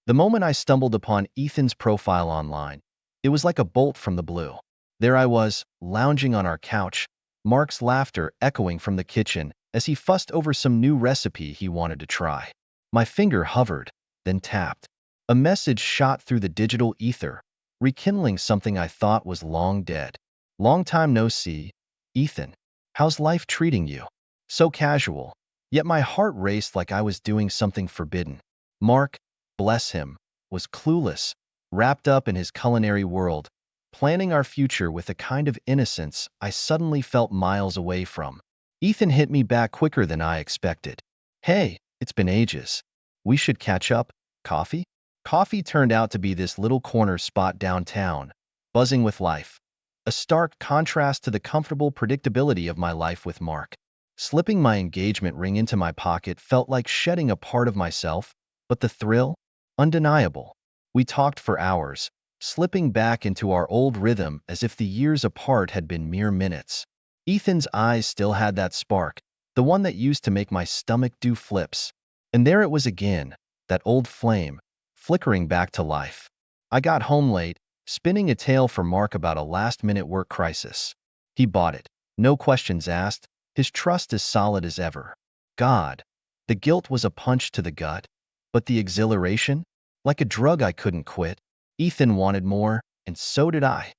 The moment I stumbled upon Ethan's profile online, it was like a bolt from the blue. There I was, lounging on our couch, Mark's laughter echoing from the kitchen as he fussed over some new recipe he wanted to try. My finger hovered, then tapped. A message shot through the digital ether, rekindling something I thought was long dead. Long time no see, Ethan. How's life treating you? So casual, yet my heart raced like I was doing something forbidden. Mark, bless him, was clueless, wrapped up in his culinary world, planning our future with a kind of innocence I suddenly felt miles away from. Ethan hit me back quicker than I expected. Hey, it's been ages. We should catch up. Coffee? Coffee turned out to be this little corner spot downtown, buzzing with life. A stark contrast to the comfortable predictability of my life with Mark. Slipping my engagement ring into my pocket felt like shedding a part of myself, but the thrill? Undeniable. We talked for hours, slipping back into our old rhythm as if the years apart had been mere minutes. Ethan's eyes still had that spark, the one that used to make my stomach do flips. And there it was again, that old flame, flickering back to life. I got home late, spinning a tale for Mark about a last-minute work crisis. He bought it, no questions asked, his trust as solid as ever. God, the guilt was a punch to the gut, but the exhilaration? Like a drug I couldn't quit. Ethan wanted more, and so did I.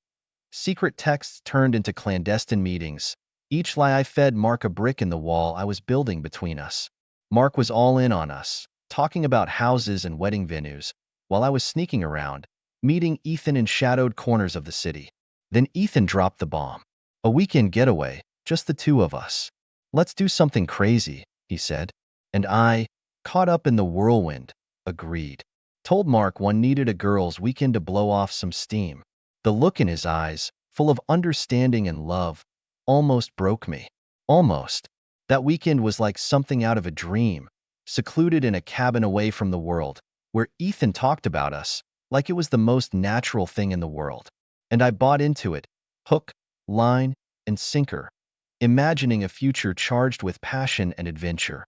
Secret texts turned into clandestine meetings. Each lie I fed Mark a brick in the wall I was building between us. Mark was all in on us, talking about houses and wedding venues, while I was sneaking around, meeting Ethan in shadowed corners of the city. Then Ethan dropped the bomb. A weekend getaway, just the two of us. Let's do something crazy, he said. And I, caught up in the whirlwind, agreed. Told Mark one needed a girls' weekend to blow off some steam. The look in his eyes, full of understanding and love, almost broke me. Almost. That weekend was like something out of a dream, secluded in a cabin away from the world, where Ethan talked about us like it was the most natural thing in the world. And I bought into it, hook, line, and sinker, imagining a future charged with passion and adventure.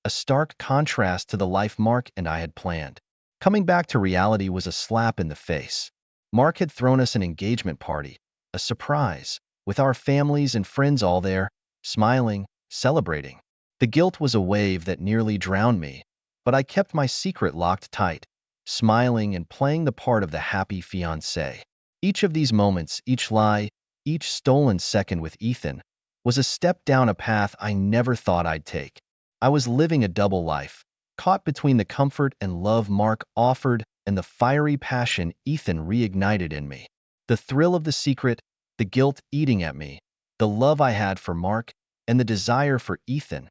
A stark contrast to the life Mark and I had planned. Coming back to reality was a slap in the face. Mark had thrown us an engagement party, a surprise, with our families and friends all there, smiling, celebrating. The guilt was a wave that nearly drowned me, but I kept my secret locked tight, smiling and playing the part of the happy fiancé. Each of these moments, each lie, each stolen second with Ethan, was a step down a path I never thought I'd take. I was living a double life, caught between the comfort and love Mark offered and the fiery passion Ethan reignited in me. The thrill of the secret, the guilt eating at me, the love I had for Mark, and the desire for Ethan.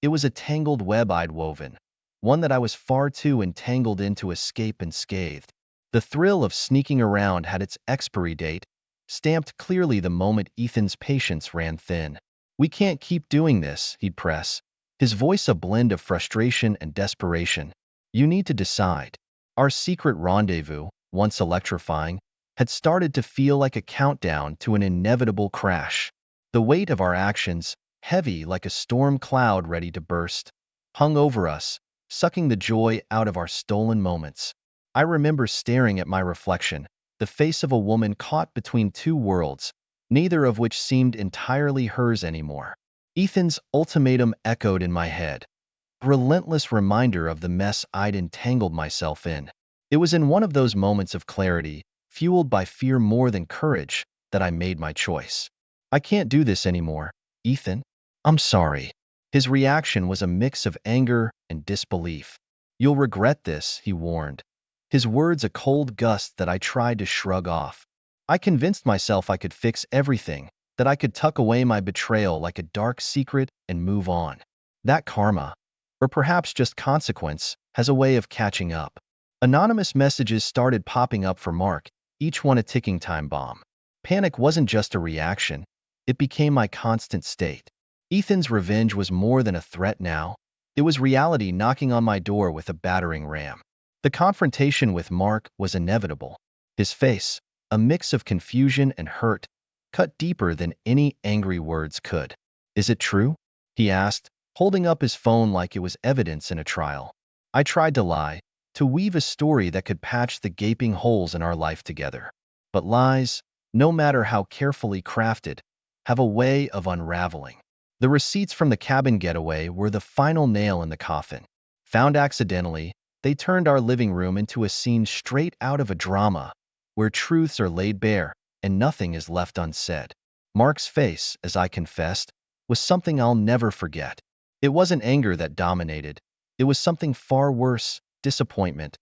It was a tangled web I'd woven, one that I was far too entangled in to escape unscathed. The thrill of sneaking around had its expiry date, stamped clearly the moment Ethan's patience ran thin. We can't keep doing this, he'd press, his voice a blend of frustration and desperation. You need to decide. Our secret rendezvous, once electrifying, had started to feel like a countdown to an inevitable crash. The weight of our actions, heavy like a storm cloud ready to burst, hung over us, sucking the joy out of our stolen moments. I remember staring at my reflection, the face of a woman caught between two worlds, neither of which seemed entirely hers anymore. Ethan's ultimatum echoed in my head, a relentless reminder of the mess I'd entangled myself in. It was in one of those moments of clarity, fueled by fear more than courage, that I made my choice. I can't do this anymore, Ethan. I'm sorry. His reaction was a mix of anger and disbelief. You'll regret this, he warned. His words a cold gust that I tried to shrug off. I convinced myself I could fix everything, that I could tuck away my betrayal like a dark secret and move on. That karma, or perhaps just consequence, has a way of catching up. Anonymous messages started popping up for Mark, each one a ticking time bomb. Panic wasn't just a reaction, it became my constant state. Ethan's revenge was more than a threat now. It was reality knocking on my door with a battering ram. The confrontation with Mark was inevitable. His face, a mix of confusion and hurt, cut deeper than any angry words could. Is it true? He asked, holding up his phone like it was evidence in a trial. I tried to lie, to weave a story that could patch the gaping holes in our life together. But lies, no matter how carefully crafted, have a way of unraveling. The receipts from the cabin getaway were the final nail in the coffin. Found accidentally, they turned our living room into a scene straight out of a drama, where truths are laid bare and nothing is left unsaid. Mark's face, as I confessed, was something I'll never forget. It wasn't anger that dominated. It was something far worse, disappointment,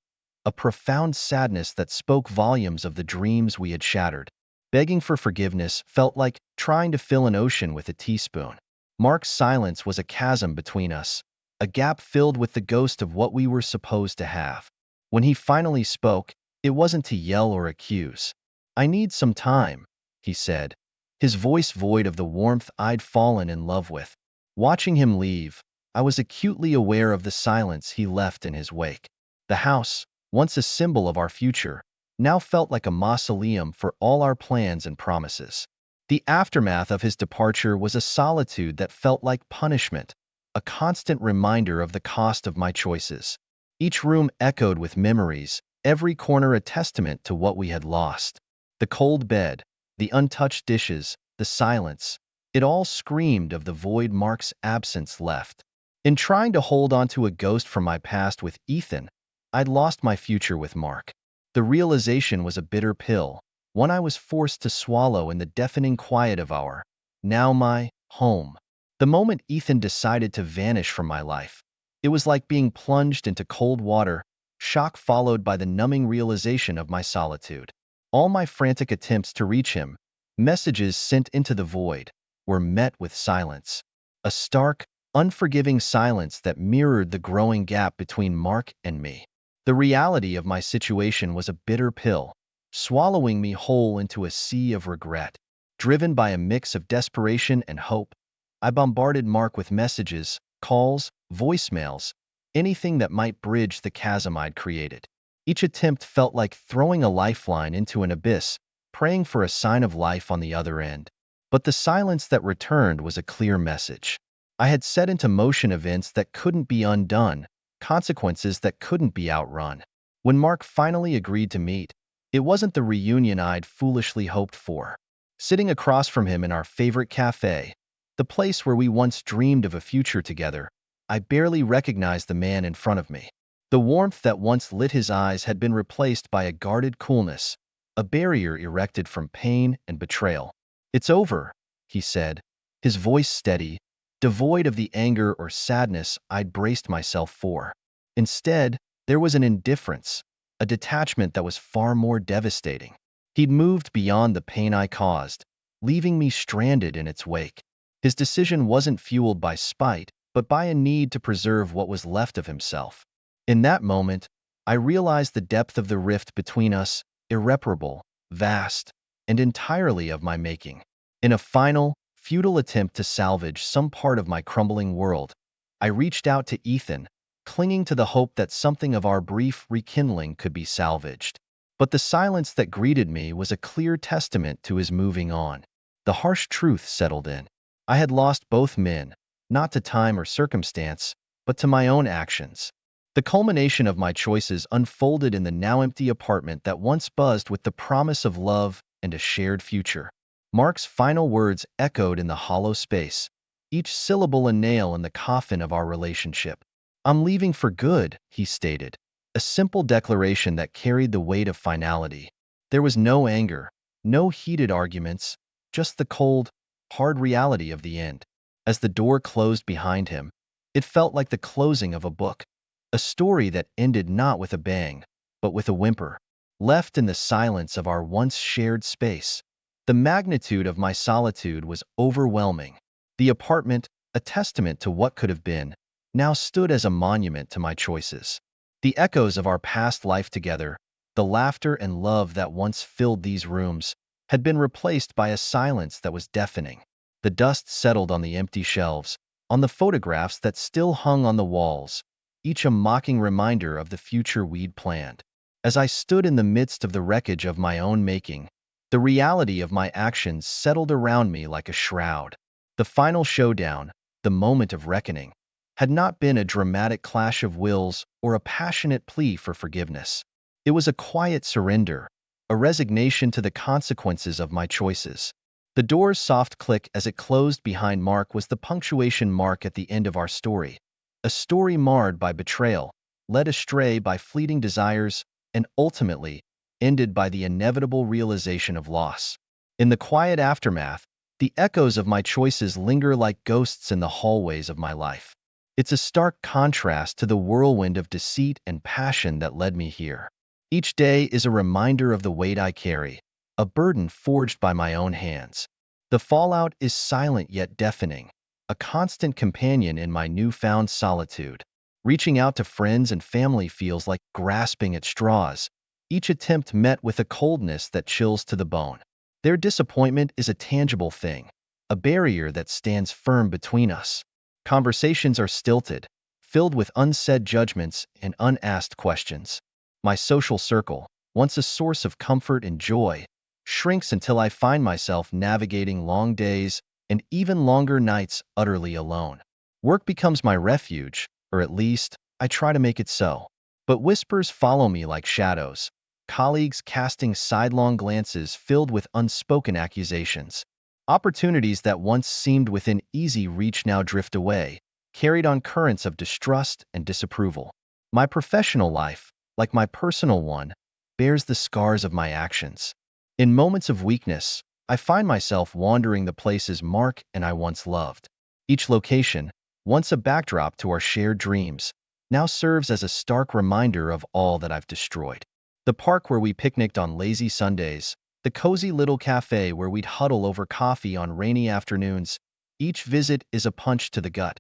a profound sadness that spoke volumes of the dreams we had shattered. Begging for forgiveness felt like trying to fill an ocean with a teaspoon. Mark's silence was a chasm between us, a gap filled with the ghost of what we were supposed to have. When he finally spoke, it wasn't to yell or accuse. "I need some time," he said, his voice void of the warmth I'd fallen in love with. Watching him leave, I was acutely aware of the silence he left in his wake. The house, once a symbol of our future, now felt like a mausoleum for all our plans and promises. The aftermath of his departure was a solitude that felt like punishment, a constant reminder of the cost of my choices. Each room echoed with memories, every corner a testament to what we had lost. The cold bed, the untouched dishes, the silence, it all screamed of the void Mark's absence left. In trying to hold on to a ghost from my past with Ethan, I'd lost my future with Mark. The realization was a bitter pill, one I was forced to swallow in the deafening quiet of our, now my, home. The moment Ethan decided to vanish from my life, it was like being plunged into cold water, shock followed by the numbing realization of my solitude. All my frantic attempts to reach him, messages sent into the void, were met with silence. A stark, unforgiving silence that mirrored the growing gap between Mark and me. The reality of my situation was a bitter pill, swallowing me whole into a sea of regret. Driven by a mix of desperation and hope, I bombarded Mark with messages, calls, voicemails, anything that might bridge the chasm I'd created. Each attempt felt like throwing a lifeline into an abyss, praying for a sign of life on the other end. But the silence that returned was a clear message. I had set into motion events that couldn't be undone, consequences that couldn't be outrun. When Mark finally agreed to meet, it wasn't the reunion I'd foolishly hoped for. Sitting across from him in our favorite cafe, the place where we once dreamed of a future together, I barely recognized the man in front of me. The warmth that once lit his eyes had been replaced by a guarded coolness, a barrier erected from pain and betrayal. "It's over," he said, his voice steady, devoid of the anger or sadness I'd braced myself for. Instead, there was an indifference, a detachment that was far more devastating. He'd moved beyond the pain I caused, leaving me stranded in its wake. His decision wasn't fueled by spite, but by a need to preserve what was left of himself. In that moment, I realized the depth of the rift between us, irreparable, vast, and entirely of my making. In a final, futile attempt to salvage some part of my crumbling world, I reached out to Ethan, clinging to the hope that something of our brief rekindling could be salvaged. But the silence that greeted me was a clear testament to his moving on. The harsh truth settled in. I had lost both men, not to time or circumstance, but to my own actions. The culmination of my choices unfolded in the now empty apartment that once buzzed with the promise of love and a shared future. Mark's final words echoed in the hollow space, each syllable a nail in the coffin of our relationship. "I'm leaving for good," he stated, a simple declaration that carried the weight of finality. There was no anger, no heated arguments, just the cold, hard reality of the end. As the door closed behind him, it felt like the closing of a book. A story that ended not with a bang, but with a whimper. Left in the silence of our once shared space, the magnitude of my solitude was overwhelming. The apartment, a testament to what could have been, now stood as a monument to my choices. The echoes of our past life together, the laughter and love that once filled these rooms, had been replaced by a silence that was deafening. The dust settled on the empty shelves, on the photographs that still hung on the walls, each a mocking reminder of the future we'd planned. As I stood in the midst of the wreckage of my own making, the reality of my actions settled around me like a shroud. The final showdown, the moment of reckoning, had not been a dramatic clash of wills or a passionate plea for forgiveness. It was a quiet surrender, a resignation to the consequences of my choices. The door's soft click as it closed behind Mark was the punctuation mark at the end of our story. A story marred by betrayal, led astray by fleeting desires, and ultimately ended by the inevitable realization of loss. In the quiet aftermath, the echoes of my choices linger like ghosts in the hallways of my life. It's a stark contrast to the whirlwind of deceit and passion that led me here. Each day is a reminder of the weight I carry, a burden forged by my own hands. The fallout is silent yet deafening, a constant companion in my newfound solitude. Reaching out to friends and family feels like grasping at straws, each attempt met with a coldness that chills to the bone. Their disappointment is a tangible thing, a barrier that stands firm between us. Conversations are stilted, filled with unsaid judgments and unasked questions. My social circle, once a source of comfort and joy, shrinks until I find myself navigating long days and even longer nights utterly alone. Work becomes my refuge, or at least, I try to make it so. But whispers follow me like shadows, colleagues casting sidelong glances filled with unspoken accusations. Opportunities that once seemed within easy reach now drift away, carried on currents of distrust and disapproval. My professional life, like my personal one, bears the scars of my actions. In moments of weakness, I find myself wandering the places Mark and I once loved. Each location, once a backdrop to our shared dreams, now serves as a stark reminder of all that I've destroyed. The park where we picnicked on lazy Sundays, the cozy little cafe where we'd huddle over coffee on rainy afternoons, each visit is a punch to the gut,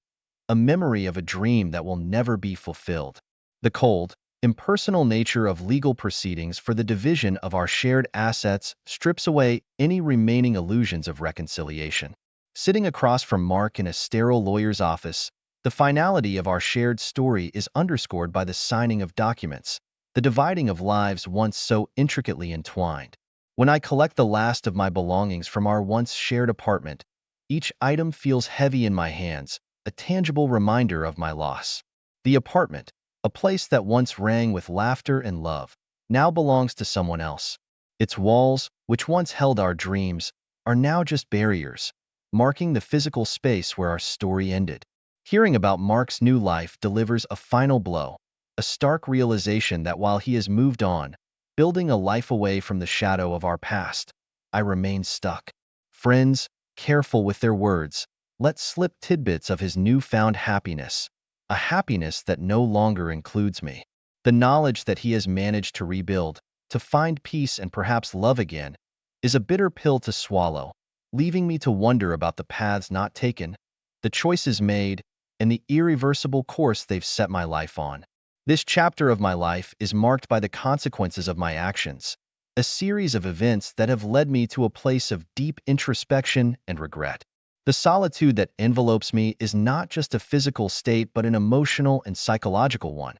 a memory of a dream that will never be fulfilled. The cold, impersonal nature of legal proceedings for the division of our shared assets strips away any remaining illusions of reconciliation. Sitting across from Mark in a sterile lawyer's office, the finality of our shared story is underscored by the signing of documents, the dividing of lives once so intricately entwined. When I collect the last of my belongings from our once shared apartment, each item feels heavy in my hands, a tangible reminder of my loss. The apartment, a place that once rang with laughter and love, now belongs to someone else. Its walls, which once held our dreams, are now just barriers, marking the physical space where our story ended. Hearing about Mark's new life delivers a final blow, a stark realization that while he has moved on, building a life away from the shadow of our past, I remain stuck. Friends, careful with their words, let slip tidbits of his newfound happiness, a happiness that no longer includes me. The knowledge that he has managed to rebuild, to find peace and perhaps love again, is a bitter pill to swallow, leaving me to wonder about the paths not taken, the choices made, and the irreversible course they've set my life on. This chapter of my life is marked by the consequences of my actions, a series of events that have led me to a place of deep introspection and regret. The solitude that envelopes me is not just a physical state but an emotional and psychological one,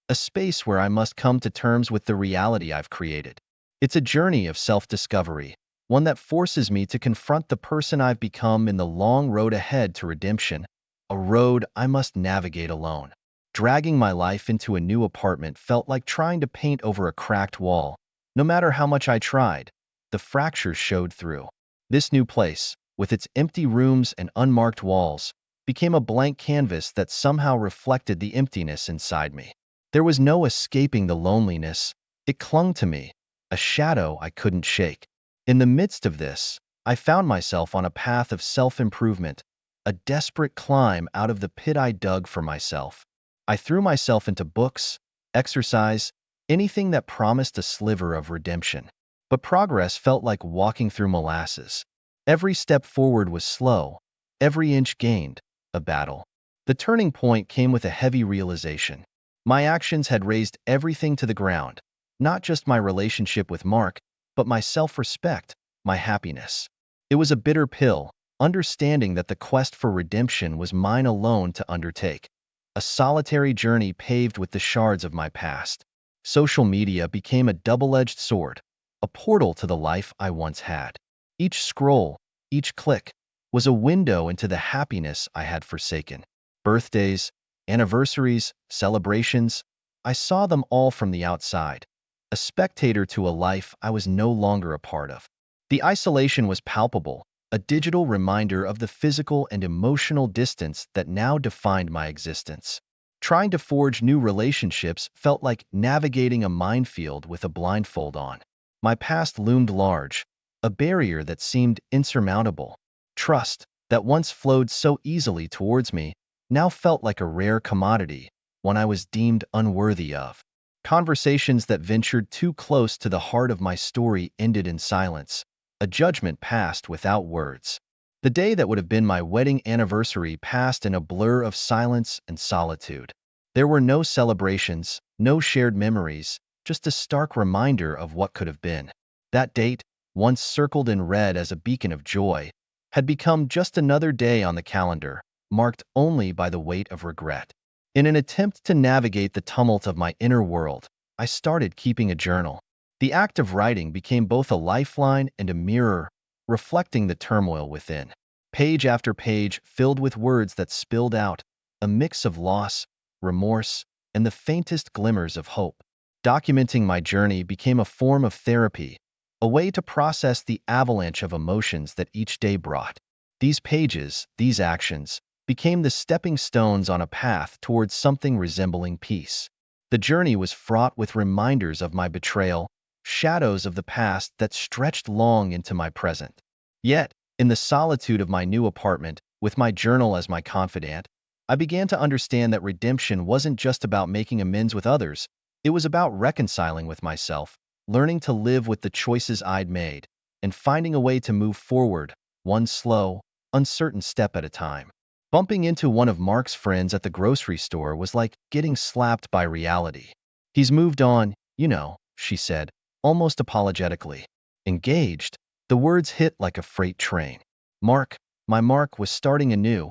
a space where I must come to terms with the reality I've created. It's a journey of self-discovery, one that forces me to confront the person I've become in the long road ahead to redemption, a road I must navigate alone. Dragging my life into a new apartment felt like trying to paint over a cracked wall. No matter how much I tried, the fractures showed through. This new place, with its empty rooms and unmarked walls, became a blank canvas that somehow reflected the emptiness inside me. There was no escaping the loneliness. It clung to me, a shadow I couldn't shake. In the midst of this, I found myself on a path of self-improvement, a desperate climb out of the pit I dug for myself. I threw myself into books, exercise, anything that promised a sliver of redemption. But progress felt like walking through molasses. Every step forward was slow, every inch gained, a battle. The turning point came with a heavy realization. My actions had razed everything to the ground, not just my relationship with Mark, but my self-respect, my happiness. It was a bitter pill, understanding that the quest for redemption was mine alone to undertake. A solitary journey paved with the shards of my past. Social media became a double-edged sword, a portal to the life I once had. Each scroll, each click, was a window into the happiness I had forsaken. Birthdays, Anniversaries, celebrations, I saw them all from the outside, a spectator to a life I was no longer a part of. The isolation was palpable, a digital reminder of the physical and emotional distance that now defined my existence. Trying to forge new relationships felt like navigating a minefield with a blindfold on. My past loomed large, a barrier that seemed insurmountable. Trust, that once flowed so easily towards me, now felt like a rare commodity, one I was deemed unworthy of. Conversations that ventured too close to the heart of my story ended in silence, a judgment passed without words. The day that would have been my wedding anniversary passed in a blur of silence and solitude. There were no celebrations, no shared memories, just a stark reminder of what could have been. That date, once circled in red as a beacon of joy, had become just another day on the calendar, marked only by the weight of regret. In an attempt to navigate the tumult of my inner world, I started keeping a journal. The act of writing became both a lifeline and a mirror, reflecting the turmoil within. Page after page filled with words that spilled out, a mix of loss, remorse, and the faintest glimmers of hope. Documenting my journey became a form of therapy, a way to process the avalanche of emotions that each day brought. These pages, these actions, became the stepping stones on a path towards something resembling peace. The journey was fraught with reminders of my betrayal, shadows of the past that stretched long into my present. Yet, in the solitude of my new apartment, with my journal as my confidant, I began to understand that redemption wasn't just about making amends with others, it was about reconciling with myself, learning to live with the choices I'd made, and finding a way to move forward, one slow, uncertain step at a time. Bumping into one of Mark's friends at the grocery store was like getting slapped by reality. "He's moved on, you know," she said, almost apologetically. Engaged, the words hit like a freight train. Mark, my Mark was starting anew,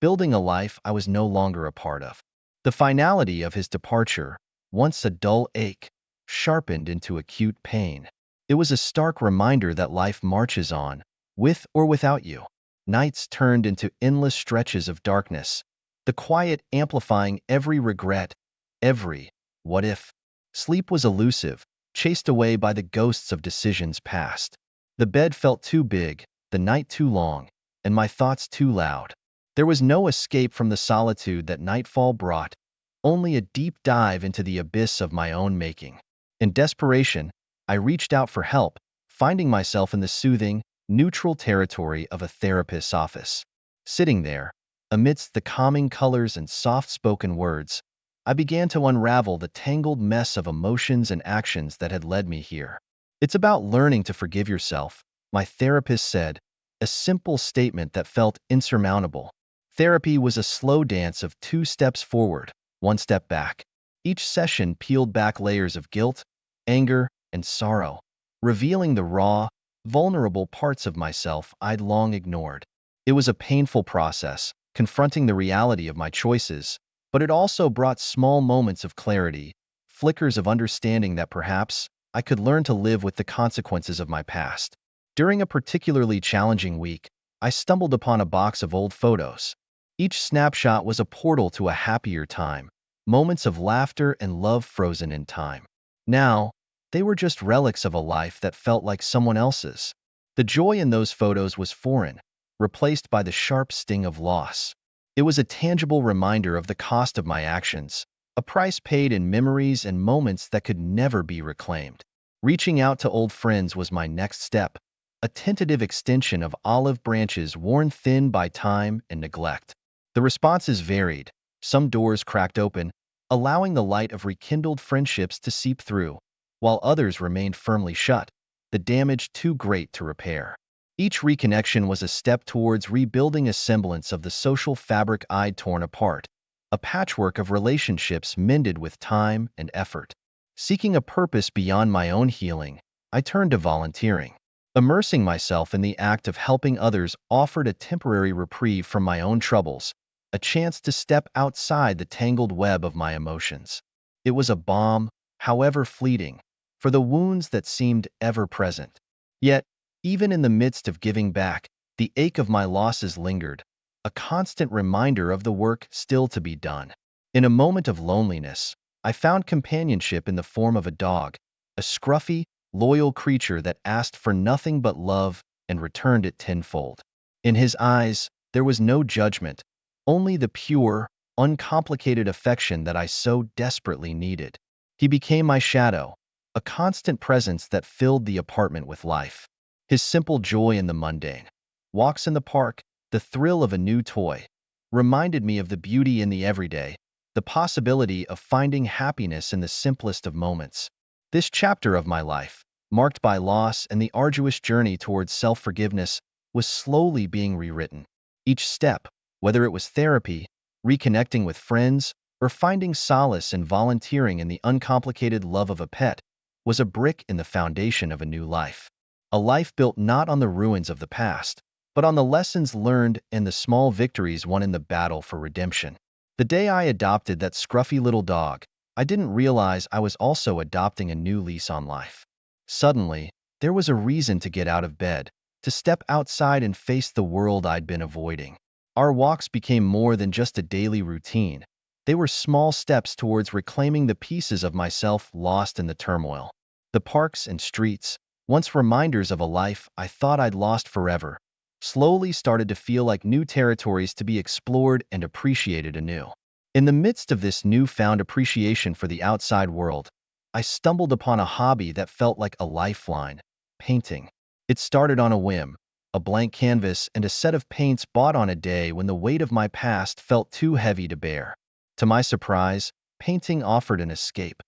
building a life I was no longer a part of. The finality of his departure, once a dull ache, sharpened into acute pain. It was a stark reminder that life marches on, with or without you. Nights turned into endless stretches of darkness, the quiet amplifying every regret, every what if. Sleep was elusive, chased away by the ghosts of decisions past. The bed felt too big, the night too long, and my thoughts too loud. There was no escape from the solitude that nightfall brought, only a deep dive into the abyss of my own making. In desperation, I reached out for help, finding myself in the soothing, neutral territory of a therapist's office. Sitting there, amidst the calming colors and soft-spoken words, I began to unravel the tangled mess of emotions and actions that had led me here. "It's about learning to forgive yourself," my therapist said, a simple statement that felt insurmountable. Therapy was a slow dance of 2 steps forward, 1 step back. Each session peeled back layers of guilt, anger, and sorrow, revealing the raw, vulnerable parts of myself I'd long ignored. It was a painful process, confronting the reality of my choices, but it also brought small moments of clarity, flickers of understanding that perhaps I could learn to live with the consequences of my past. During a particularly challenging week, I stumbled upon a box of old photos. Each snapshot was a portal to a happier time, moments of laughter and love frozen in time. Now, they were just relics of a life that felt like someone else's. The joy in those photos was foreign, replaced by the sharp sting of loss. It was a tangible reminder of the cost of my actions, a price paid in memories and moments that could never be reclaimed. Reaching out to old friends was my next step, a tentative extension of olive branches worn thin by time and neglect. The responses varied. Some doors cracked open, allowing the light of rekindled friendships to seep through, while others remained firmly shut, the damage too great to repair. Each reconnection was a step towards rebuilding a semblance of the social fabric I'd torn apart, a patchwork of relationships mended with time and effort. Seeking a purpose beyond my own healing, I turned to volunteering. Immersing myself in the act of helping others offered a temporary reprieve from my own troubles, a chance to step outside the tangled web of my emotions. It was a balm, however fleeting, for the wounds that seemed ever present. Yet, even in the midst of giving back, the ache of my losses lingered, a constant reminder of the work still to be done. In a moment of loneliness, I found companionship in the form of a dog, a scruffy, loyal creature that asked for nothing but love and returned it tenfold. In his eyes, there was no judgment, only the pure, uncomplicated affection that I so desperately needed. He became my shadow, a constant presence that filled the apartment with life. His simple joy in the mundane, walks in the park, the thrill of a new toy, reminded me of the beauty in the everyday, the possibility of finding happiness in the simplest of moments. This chapter of my life, marked by loss and the arduous journey towards self-forgiveness, was slowly being rewritten. Each step, whether it was therapy, reconnecting with friends, or finding solace in volunteering in the uncomplicated love of a pet, was a brick in the foundation of a new life. A life built not on the ruins of the past, but on the lessons learned and the small victories won in the battle for redemption. The day I adopted that scruffy little dog, I didn't realize I was also adopting a new lease on life. Suddenly, there was a reason to get out of bed, to step outside and face the world I'd been avoiding. Our walks became more than just a daily routine. They were small steps towards reclaiming the pieces of myself lost in the turmoil. The parks and streets, once reminders of a life I thought I'd lost forever, slowly started to feel like new territories to be explored and appreciated anew. In the midst of this newfound appreciation for the outside world, I stumbled upon a hobby that felt like a lifeline: painting. It started on a whim, a blank canvas and a set of paints bought on a day when the weight of my past felt too heavy to bear. To my surprise, painting offered an escape,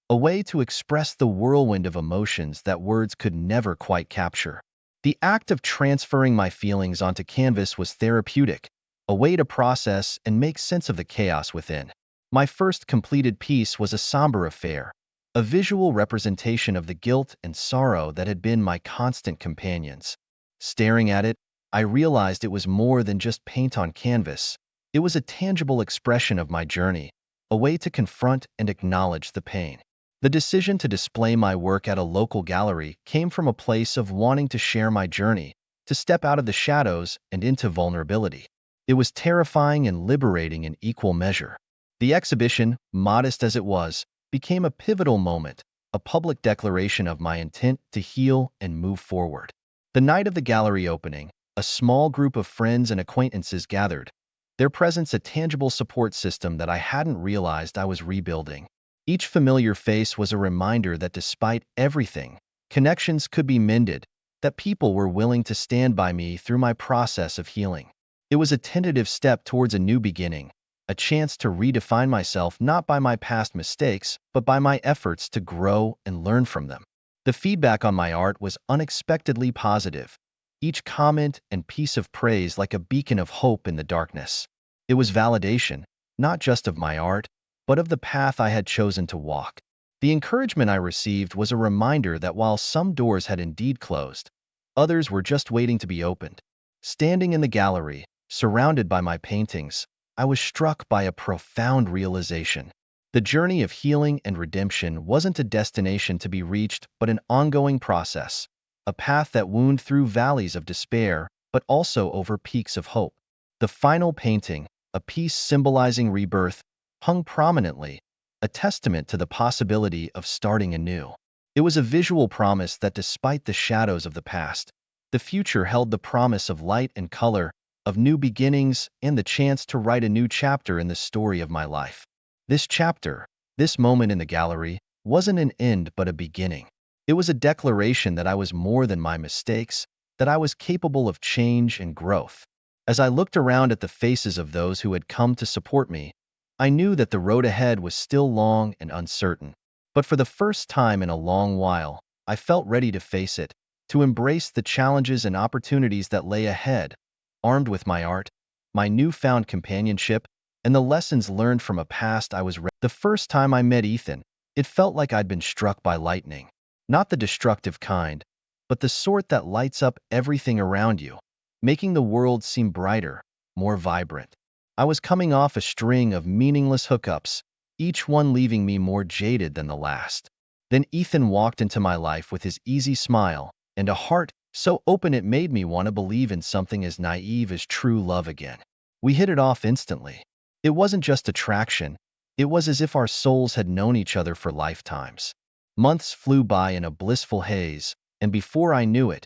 a way to express the whirlwind of emotions that words could never quite capture. The act of transferring my feelings onto canvas was therapeutic, a way to process and make sense of the chaos within. My first completed piece was a somber affair, a visual representation of the guilt and sorrow that had been my constant companions. Staring at it, I realized it was more than just paint on canvas. It was a tangible expression of my journey, a way to confront and acknowledge the pain. The decision to display my work at a local gallery came from a place of wanting to share my journey, to step out of the shadows and into vulnerability. It was terrifying and liberating in equal measure. The exhibition, modest as it was, became a pivotal moment, a public declaration of my intent to heal and move forward. The night of the gallery opening, a small group of friends and acquaintances gathered, their presence a tangible support system that I hadn't realized I was rebuilding. Each familiar face was a reminder that despite everything, connections could be mended, that people were willing to stand by me through my process of healing. It was a tentative step towards a new beginning, a chance to redefine myself not by my past mistakes, but by my efforts to grow and learn from them. The feedback on my art was unexpectedly positive, each comment and piece of praise like a beacon of hope in the darkness. It was validation, not just of my art, but of the path I had chosen to walk. The encouragement I received was a reminder that while some doors had indeed closed, others were just waiting to be opened. Standing in the gallery, surrounded by my paintings, I was struck by a profound realization. The journey of healing and redemption wasn't a destination to be reached, but an ongoing process, a path that wound through valleys of despair, but also over peaks of hope. The final painting, a piece symbolizing rebirth, hung prominently, a testament to the possibility of starting anew. It was a visual promise that despite the shadows of the past, the future held the promise of light and color, of new beginnings, and the chance to write a new chapter in the story of my life. This chapter, this moment in the gallery, wasn't an end but a beginning. It was a declaration that I was more than my mistakes, that I was capable of change and growth. As I looked around at the faces of those who had come to support me, I knew that the road ahead was still long and uncertain. But for the first time in a long while, I felt ready to face it, to embrace the challenges and opportunities that lay ahead, armed with my art, my newfound companionship, and the lessons learned from a past I was ready. The first time I met Ethan, it felt like I'd been struck by lightning. Not the destructive kind, but the sort that lights up everything around you, making the world seem brighter, more vibrant. I was coming off a string of meaningless hookups, each one leaving me more jaded than the last. Then Ethan walked into my life with his easy smile and a heart so open it made me want to believe in something as naive as true love again. We hit it off instantly. It wasn't just attraction, It was as if our souls had known each other for lifetimes. Months flew by in a blissful haze, and before I knew it,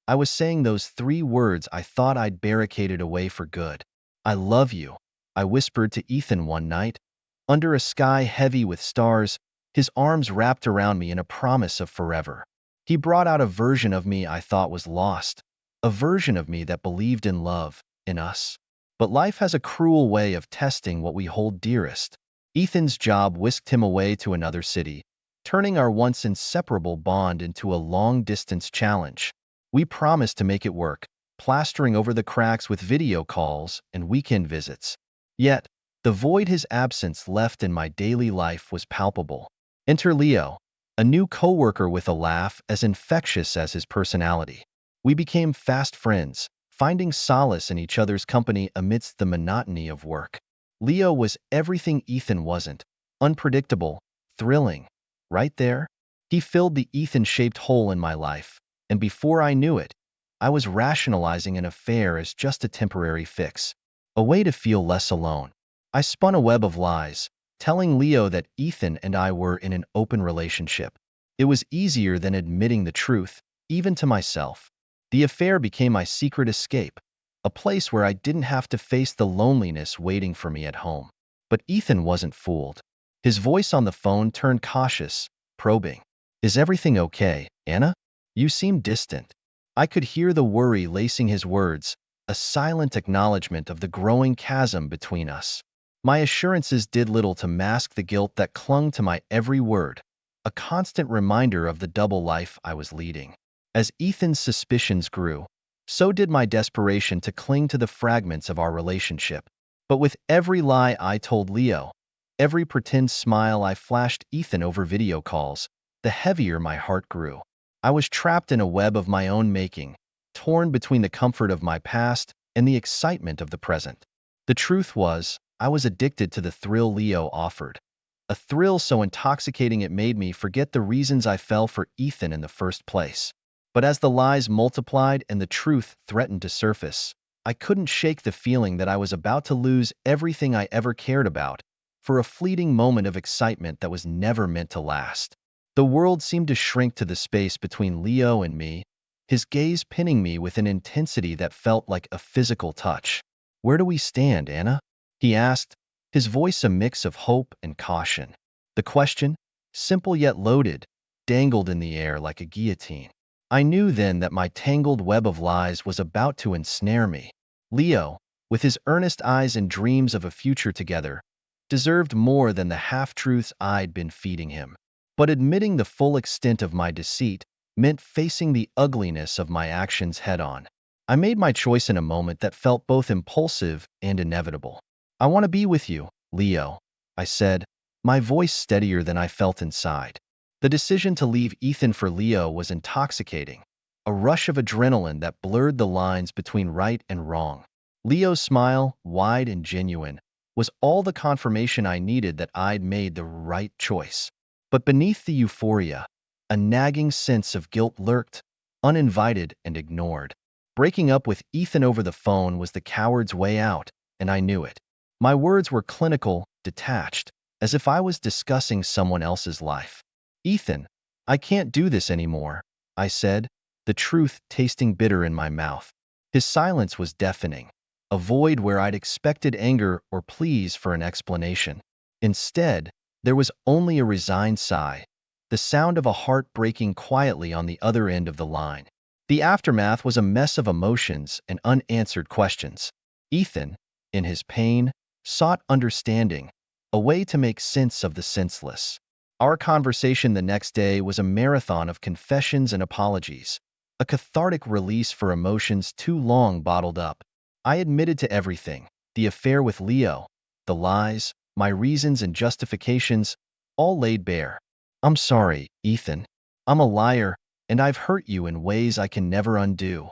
I was saying those 3 words I thought I'd barricaded away for good. I love you, I whispered to Ethan one night. Under a sky heavy with stars, his arms wrapped around me in a promise of forever. He brought out a version of me I thought was lost, a version of me that believed in love, in us. But life has a cruel way of testing what we hold dearest. Ethan's job whisked him away to another city, turning our once inseparable bond into a long-distance challenge. We promised to make it work, plastering over the cracks with video calls and weekend visits. Yet, the void his absence left in my daily life was palpable. Enter Leo, a new coworker with a laugh as infectious as his personality. We became fast friends, finding solace in each other's company amidst the monotony of work. Leo was everything Ethan wasn't: unpredictable, thrilling. Right there, he filled the Ethan-shaped hole in my life, and before I knew it, I was rationalizing an affair as just a temporary fix, a way to feel less alone. I spun a web of lies, telling Leo that Ethan and I were in an open relationship. It was easier than admitting the truth, even to myself. The affair became my secret escape, a place where I didn't have to face the loneliness waiting for me at home. But Ethan wasn't fooled. His voice on the phone turned cautious, probing. "Is everything okay, Anna? You seem distant." I could hear the worry lacing his words, a silent acknowledgement of the growing chasm between us. My assurances did little to mask the guilt that clung to my every word, a constant reminder of the double life I was leading. As Ethan's suspicions grew, so did my desperation to cling to the fragments of our relationship. But with every lie I told Leo, every pretend smile I flashed Ethan over video calls, the heavier my heart grew. I was trapped in a web of my own making, torn between the comfort of my past and the excitement of the present. The truth was, I was addicted to the thrill Leo offered. A thrill so intoxicating it made me forget the reasons I fell for Ethan in the first place. But as the lies multiplied and the truth threatened to surface, I couldn't shake the feeling that I was about to lose everything I ever cared about, for a fleeting moment of excitement that was never meant to last. The world seemed to shrink to the space between Leo and me, his gaze pinning me with an intensity that felt like a physical touch. "Where do we stand, Anna?" he asked, his voice a mix of hope and caution. The question, simple yet loaded, dangled in the air like a guillotine. I knew then that my tangled web of lies was about to ensnare me. Leo, with his earnest eyes and dreams of a future together, deserved more than the half-truths I'd been feeding him. But admitting the full extent of my deceit meant facing the ugliness of my actions head-on. I made my choice in a moment that felt both impulsive and inevitable. "I want to be with you, Leo," I said, my voice steadier than I felt inside. The decision to leave Ethan for Leo was intoxicating, a rush of adrenaline that blurred the lines between right and wrong. Leo's smile, wide and genuine, was all the confirmation I needed that I'd made the right choice. But beneath the euphoria, a nagging sense of guilt lurked, uninvited and ignored. Breaking up with Ethan over the phone was the coward's way out, and I knew it. My words were clinical, detached, as if I was discussing someone else's life. "Ethan, I can't do this anymore," I said, the truth tasting bitter in my mouth. His silence was deafening, a void where I'd expected anger or pleas for an explanation. Instead, there was only a resigned sigh, the sound of a heart breaking quietly on the other end of the line. The aftermath was a mess of emotions and unanswered questions. Ethan, in his pain, sought understanding, a way to make sense of the senseless. Our conversation the next day was a marathon of confessions and apologies, a cathartic release for emotions too long bottled up. I admitted to everything: the affair with Leo, the lies, my reasons and justifications, all laid bare. "I'm sorry, Ethan. I'm a liar, and I've hurt you in ways I can never undo,"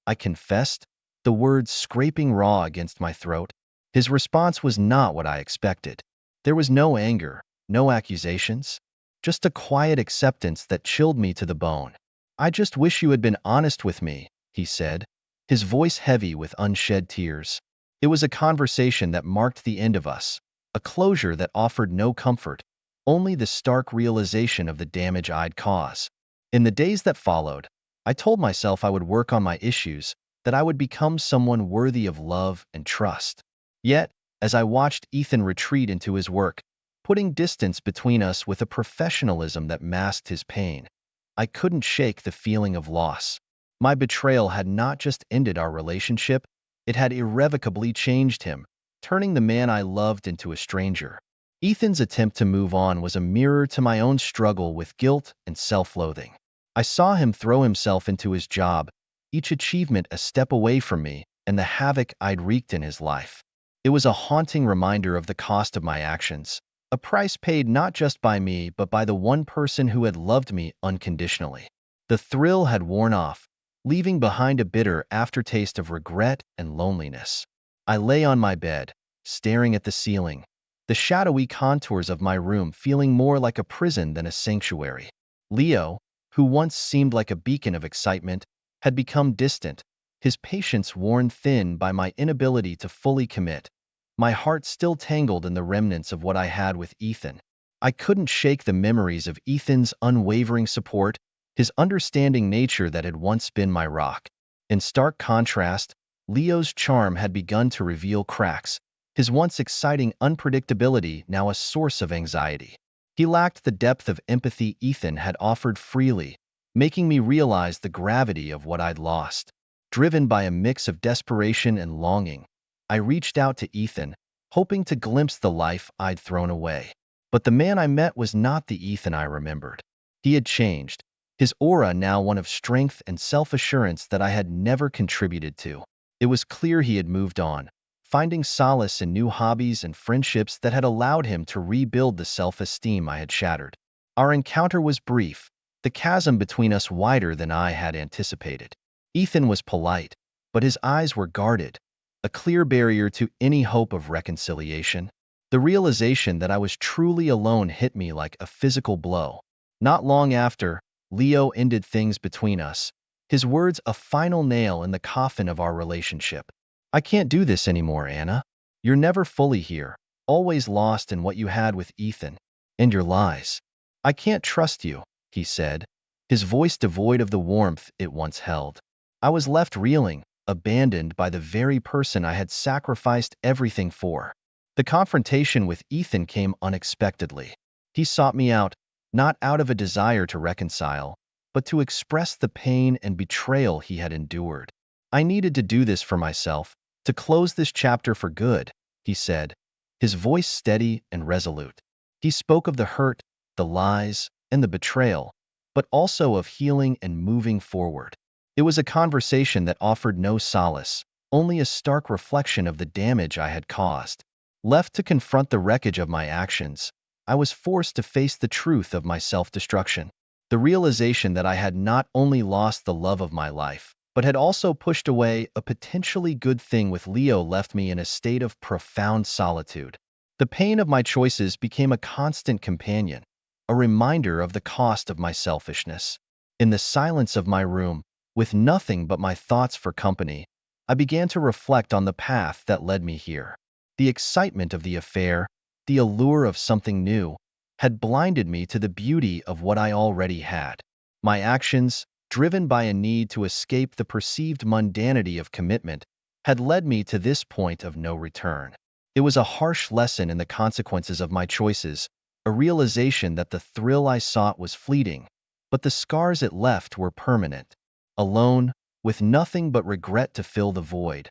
I confessed, the words scraping raw against my throat. His response was not what I expected. There was no anger, no accusations, just a quiet acceptance that chilled me to the bone. "I just wish you had been honest with me," he said, his voice heavy with unshed tears. It was a conversation that marked the end of us, a closure that offered no comfort, only the stark realization of the damage I'd caused. In the days that followed, I told myself I would work on my issues, that I would become someone worthy of love and trust. Yet, as I watched Ethan retreat into his work, putting distance between us with a professionalism that masked his pain, I couldn't shake the feeling of loss. My betrayal had not just ended our relationship, it had irrevocably changed him, turning the man I loved into a stranger. Ethan's attempt to move on was a mirror to my own struggle with guilt and self-loathing. I saw him throw himself into his job, each achievement a step away from me and the havoc I'd wreaked in his life. It was a haunting reminder of the cost of my actions, a price paid not just by me but by the one person who had loved me unconditionally. The thrill had worn off, leaving behind a bitter aftertaste of regret and loneliness. I lay on my bed, staring at the ceiling, the shadowy contours of my room feeling more like a prison than a sanctuary. Leo, who once seemed like a beacon of excitement, had become distant, his patience worn thin by my inability to fully commit, my heart still tangled in the remnants of what I had with Ethan. I couldn't shake the memories of Ethan's unwavering support, his understanding nature that had once been my rock. In stark contrast, Leo's charm had begun to reveal cracks, his once exciting unpredictability now a source of anxiety. He lacked the depth of empathy Ethan had offered freely, making me realize the gravity of what I'd lost. Driven by a mix of desperation and longing, I reached out to Ethan, hoping to glimpse the life I'd thrown away. But the man I met was not the Ethan I remembered. He had changed, his aura now one of strength and self-assurance that I had never contributed to. It was clear he had moved on, finding solace in new hobbies and friendships that had allowed him to rebuild the self-esteem I had shattered. Our encounter was brief, the chasm between us wider than I had anticipated. Ethan was polite, but his eyes were guarded, a clear barrier to any hope of reconciliation. The realization that I was truly alone hit me like a physical blow. Not long after, Leo ended things between us, his words a final nail in the coffin of our relationship. "I can't do this anymore, Anna. You're never fully here, always lost in what you had with Ethan, and your lies. I can't trust you," he said, his voice devoid of the warmth it once held. I was left reeling, abandoned by the very person I had sacrificed everything for. The confrontation with Ethan came unexpectedly. He sought me out, not out of a desire to reconcile, but to express the pain and betrayal he had endured. "I needed to do this for myself, to close this chapter for good," he said, his voice steady and resolute. He spoke of the hurt, the lies, and the betrayal, but also of healing and moving forward. It was a conversation that offered no solace, only a stark reflection of the damage I had caused. Left to confront the wreckage of my actions, I was forced to face the truth of my self-destruction. The realization that I had not only lost the love of my life, but had also pushed away a potentially good thing with Leo left me in a state of profound solitude. The pain of my choices became a constant companion, a reminder of the cost of my selfishness. In the silence of my room, with nothing but my thoughts for company, I began to reflect on the path that led me here. The excitement of the affair, the allure of something new, had blinded me to the beauty of what I already had. My actions, driven by a need to escape the perceived mundanity of commitment, had led me to this point of no return. It was a harsh lesson in the consequences of my choices, a realization that the thrill I sought was fleeting, but the scars it left were permanent. Alone, with nothing but regret to fill the void,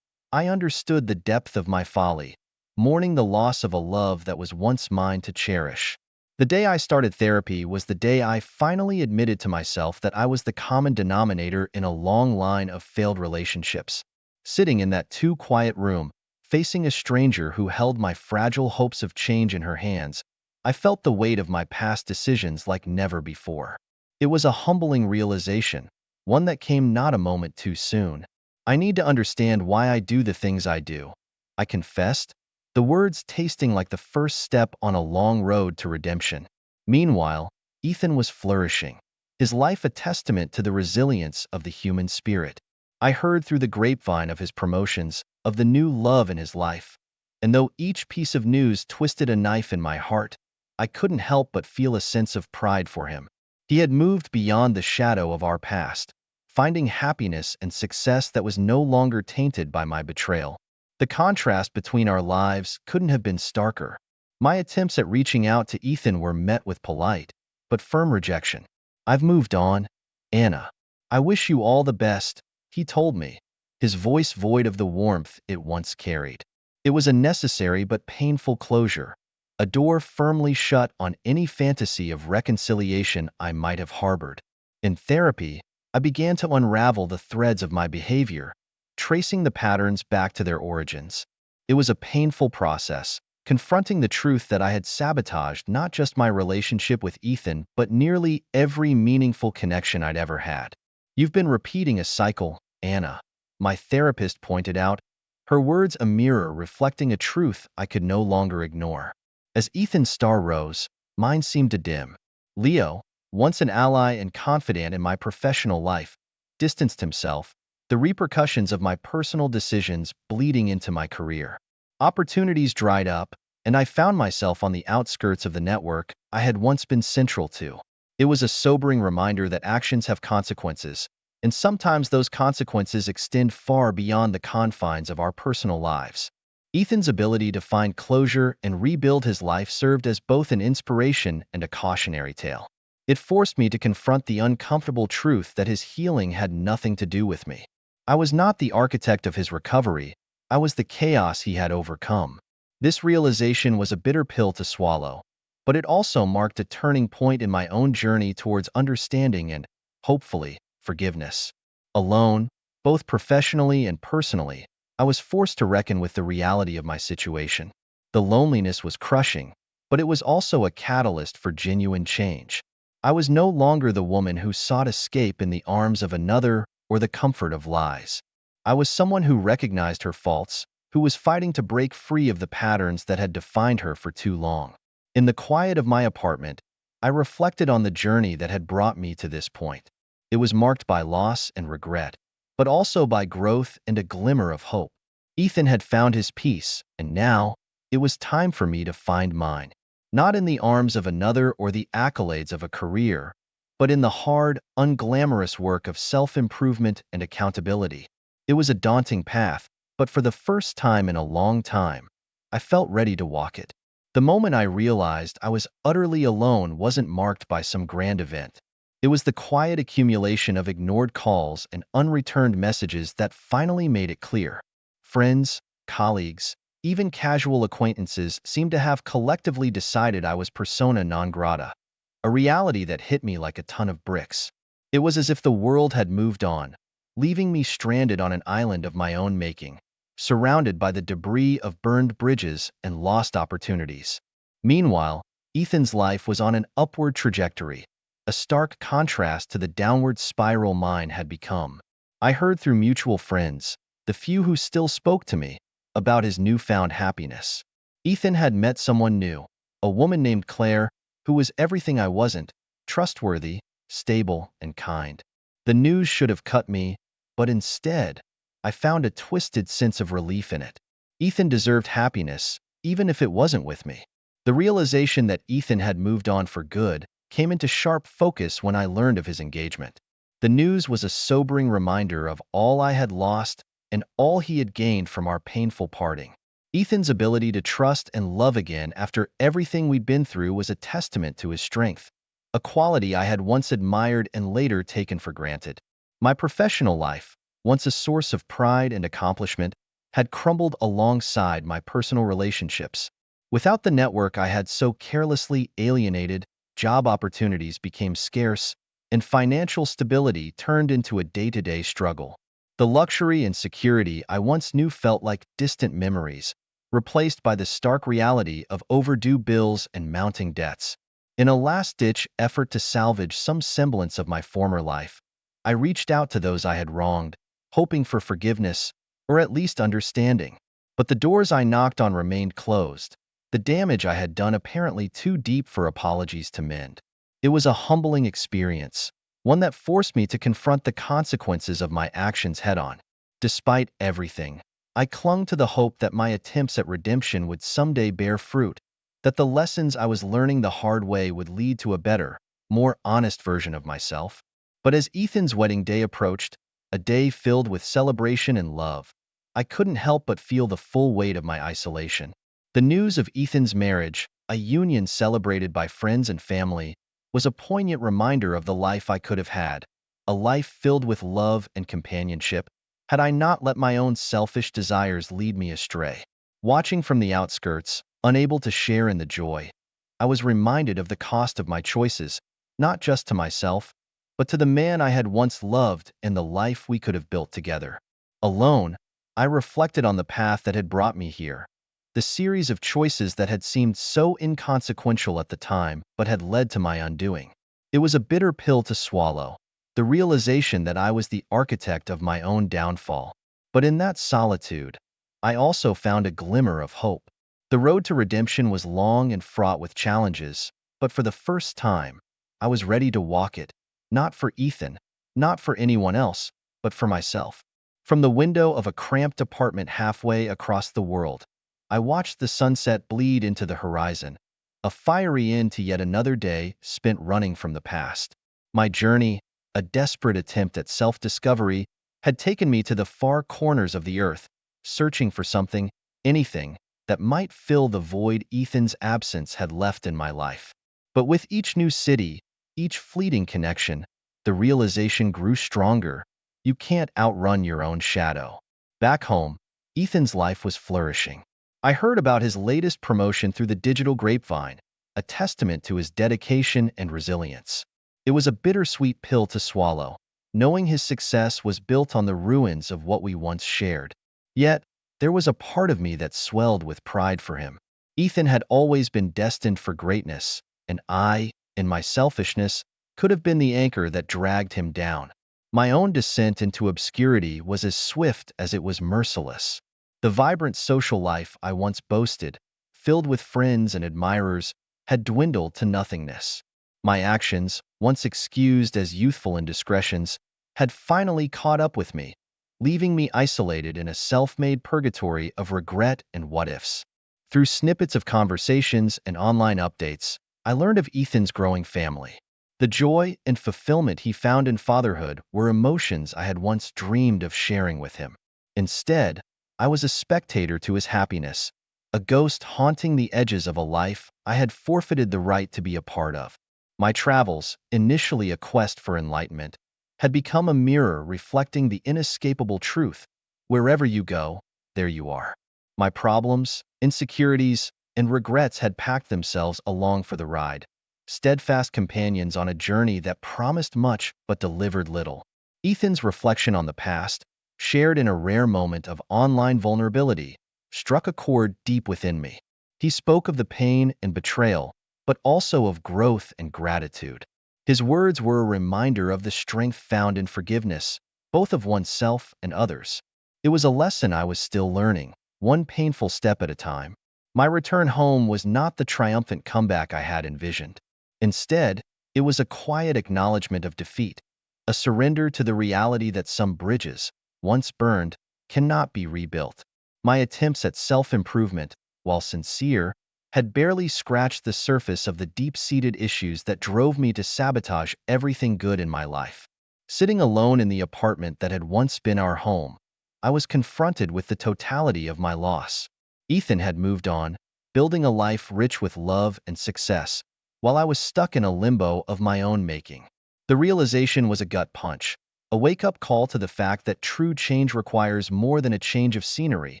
I understood the depth of my folly, mourning the loss of a love that was once mine to cherish. The day I started therapy was the day I finally admitted to myself that I was the common denominator in a long line of failed relationships. Sitting in that too quiet room, facing a stranger who held my fragile hopes of change in her hands, I felt the weight of my past decisions like never before. It was a humbling realization, one that came not a moment too soon. "I need to understand why I do the things I do," I confessed, the words tasting like the first step on a long road to redemption. Meanwhile, Ethan was flourishing, his life a testament to the resilience of the human spirit. I heard through the grapevine of his promotions, of the new love in his life, And though each piece of news twisted a knife in my heart, I couldn't help but feel a sense of pride for him. He had moved beyond the shadow of our past, finding happiness and success that was no longer tainted by my betrayal. The contrast between our lives couldn't have been starker. My attempts at reaching out to Ethan were met with polite, but firm rejection. "I've moved on, Anna. I wish you all the best," he told me, his voice void of the warmth it once carried. It was a necessary but painful closure, a door firmly shut on any fantasy of reconciliation I might have harbored. In therapy, I began to unravel the threads of my behavior, tracing the patterns back to their origins. It was a painful process, confronting the truth that I had sabotaged not just my relationship with Ethan, but nearly every meaningful connection I'd ever had. "You've been repeating a cycle, Anna," my therapist pointed out, her words a mirror reflecting a truth I could no longer ignore. As Ethan's star rose, mine seemed to dim. Leo, once an ally and confidant in my professional life, distanced himself, the repercussions of my personal decisions bleeding into my career. Opportunities dried up, and I found myself on the outskirts of the network I had once been central to. It was a sobering reminder that actions have consequences, and sometimes those consequences extend far beyond the confines of our personal lives. Ethan's ability to find closure and rebuild his life served as both an inspiration and a cautionary tale. It forced me to confront the uncomfortable truth that his healing had nothing to do with me. I was not the architect of his recovery, I was the chaos he had overcome. This realization was a bitter pill to swallow, but it also marked a turning point in my own journey towards understanding and, hopefully, forgiveness. Alone, both professionally and personally, I was forced to reckon with the reality of my situation. The loneliness was crushing, but it was also a catalyst for genuine change. I was no longer the woman who sought escape in the arms of another or the comfort of lies. I was someone who recognized her faults, who was fighting to break free of the patterns that had defined her for too long. In the quiet of my apartment, I reflected on the journey that had brought me to this point. It was marked by loss and regret, but also by growth and a glimmer of hope. Ethan had found his peace, and now, it was time for me to find mine. Not in the arms of another or the accolades of a career, but in the hard, unglamorous work of self-improvement and accountability. It was a daunting path, but for the first time in a long time, I felt ready to walk it. The moment I realized I was utterly alone wasn't marked by some grand event. It was the quiet accumulation of ignored calls and unreturned messages that finally made it clear. Friends, colleagues, even casual acquaintances seemed to have collectively decided I was persona non grata, a reality that hit me like a ton of bricks. It was as if the world had moved on, leaving me stranded on an island of my own making, surrounded by the debris of burned bridges and lost opportunities. Meanwhile, Ethan's life was on an upward trajectory, a stark contrast to the downward spiral mine had become. I heard through mutual friends, the few who still spoke to me, about his newfound happiness. Ethan had met someone new, a woman named Claire, who was everything I wasn't, trustworthy, stable, and kind. The news should have cut me, but instead, I found a twisted sense of relief in it. Ethan deserved happiness, even if it wasn't with me. The realization that Ethan had moved on for good came into sharp focus when I learned of his engagement. The news was a sobering reminder of all I had lost and all he had gained from our painful parting. Ethan's ability to trust and love again after everything we'd been through was a testament to his strength, a quality I had once admired and later taken for granted. My professional life, once a source of pride and accomplishment, had crumbled alongside my personal relationships. Without the network I had so carelessly alienated, job opportunities became scarce, and financial stability turned into a day-to-day struggle. The luxury and security I once knew felt like distant memories, replaced by the stark reality of overdue bills and mounting debts. In a last-ditch effort to salvage some semblance of my former life, I reached out to those I had wronged, hoping for forgiveness, or at least understanding. But the doors I knocked on remained closed, the damage I had done apparently too deep for apologies to mend. It was a humbling experience, one that forced me to confront the consequences of my actions head-on. Despite everything, I clung to the hope that my attempts at redemption would someday bear fruit, that the lessons I was learning the hard way would lead to a better, more honest version of myself. But as Ethan's wedding day approached, a day filled with celebration and love, I couldn't help but feel the full weight of my isolation. The news of Ethan's marriage, a union celebrated by friends and family, was a poignant reminder of the life I could have had, a life filled with love and companionship, had I not let my own selfish desires lead me astray. Watching from the outskirts, unable to share in the joy, I was reminded of the cost of my choices, not just to myself, but to the man I had once loved and the life we could have built together. Alone, I reflected on the path that had brought me here, the series of choices that had seemed so inconsequential at the time but had led to my undoing. It was a bitter pill to swallow, the realization that I was the architect of my own downfall. But in that solitude, I also found a glimmer of hope. The road to redemption was long and fraught with challenges, but for the first time, I was ready to walk it, not for Ethan, not for anyone else, but for myself. From the window of a cramped apartment halfway across the world, I watched the sunset bleed into the horizon, a fiery end to yet another day spent running from the past. My journey, a desperate attempt at self-discovery, had taken me to the far corners of the earth, searching for something, anything, that might fill the void Ethan's absence had left in my life. But with each new city, each fleeting connection, the realization grew stronger. You can't outrun your own shadow. Back home, Ethan's life was flourishing. I heard about his latest promotion through the digital grapevine, a testament to his dedication and resilience. It was a bittersweet pill to swallow, knowing his success was built on the ruins of what we once shared. Yet, there was a part of me that swelled with pride for him. Ethan had always been destined for greatness, and I, in my selfishness, could have been the anchor that dragged him down. My own descent into obscurity was as swift as it was merciless. The vibrant social life I once boasted, filled with friends and admirers, had dwindled to nothingness. My actions, once excused as youthful indiscretions, had finally caught up with me, leaving me isolated in a self-made purgatory of regret and what-ifs. Through snippets of conversations and online updates, I learned of Ethan's growing family. The joy and fulfillment he found in fatherhood were emotions I had once dreamed of sharing with him. Instead, I was a spectator to his happiness, a ghost haunting the edges of a life I had forfeited the right to be a part of. My travels, initially a quest for enlightenment, had become a mirror reflecting the inescapable truth: wherever you go, there you are. My problems, insecurities, and regrets had packed themselves along for the ride, steadfast companions on a journey that promised much but delivered little. Ethan's reflection on the past, shared in a rare moment of online vulnerability, struck a chord deep within me. He spoke of the pain and betrayal, but also of growth and gratitude. His words were a reminder of the strength found in forgiveness, both of oneself and others. It was a lesson I was still learning, one painful step at a time. My return home was not the triumphant comeback I had envisioned. Instead, it was a quiet acknowledgement of defeat, a surrender to the reality that some bridges, once burned, cannot be rebuilt. My attempts at self-improvement, while sincere, had barely scratched the surface of the deep-seated issues that drove me to sabotage everything good in my life. Sitting alone in the apartment that had once been our home, I was confronted with the totality of my loss. Ethan had moved on, building a life rich with love and success, while I was stuck in a limbo of my own making. The realization was a gut punch, a wake-up call to the fact that true change requires more than a change of scenery.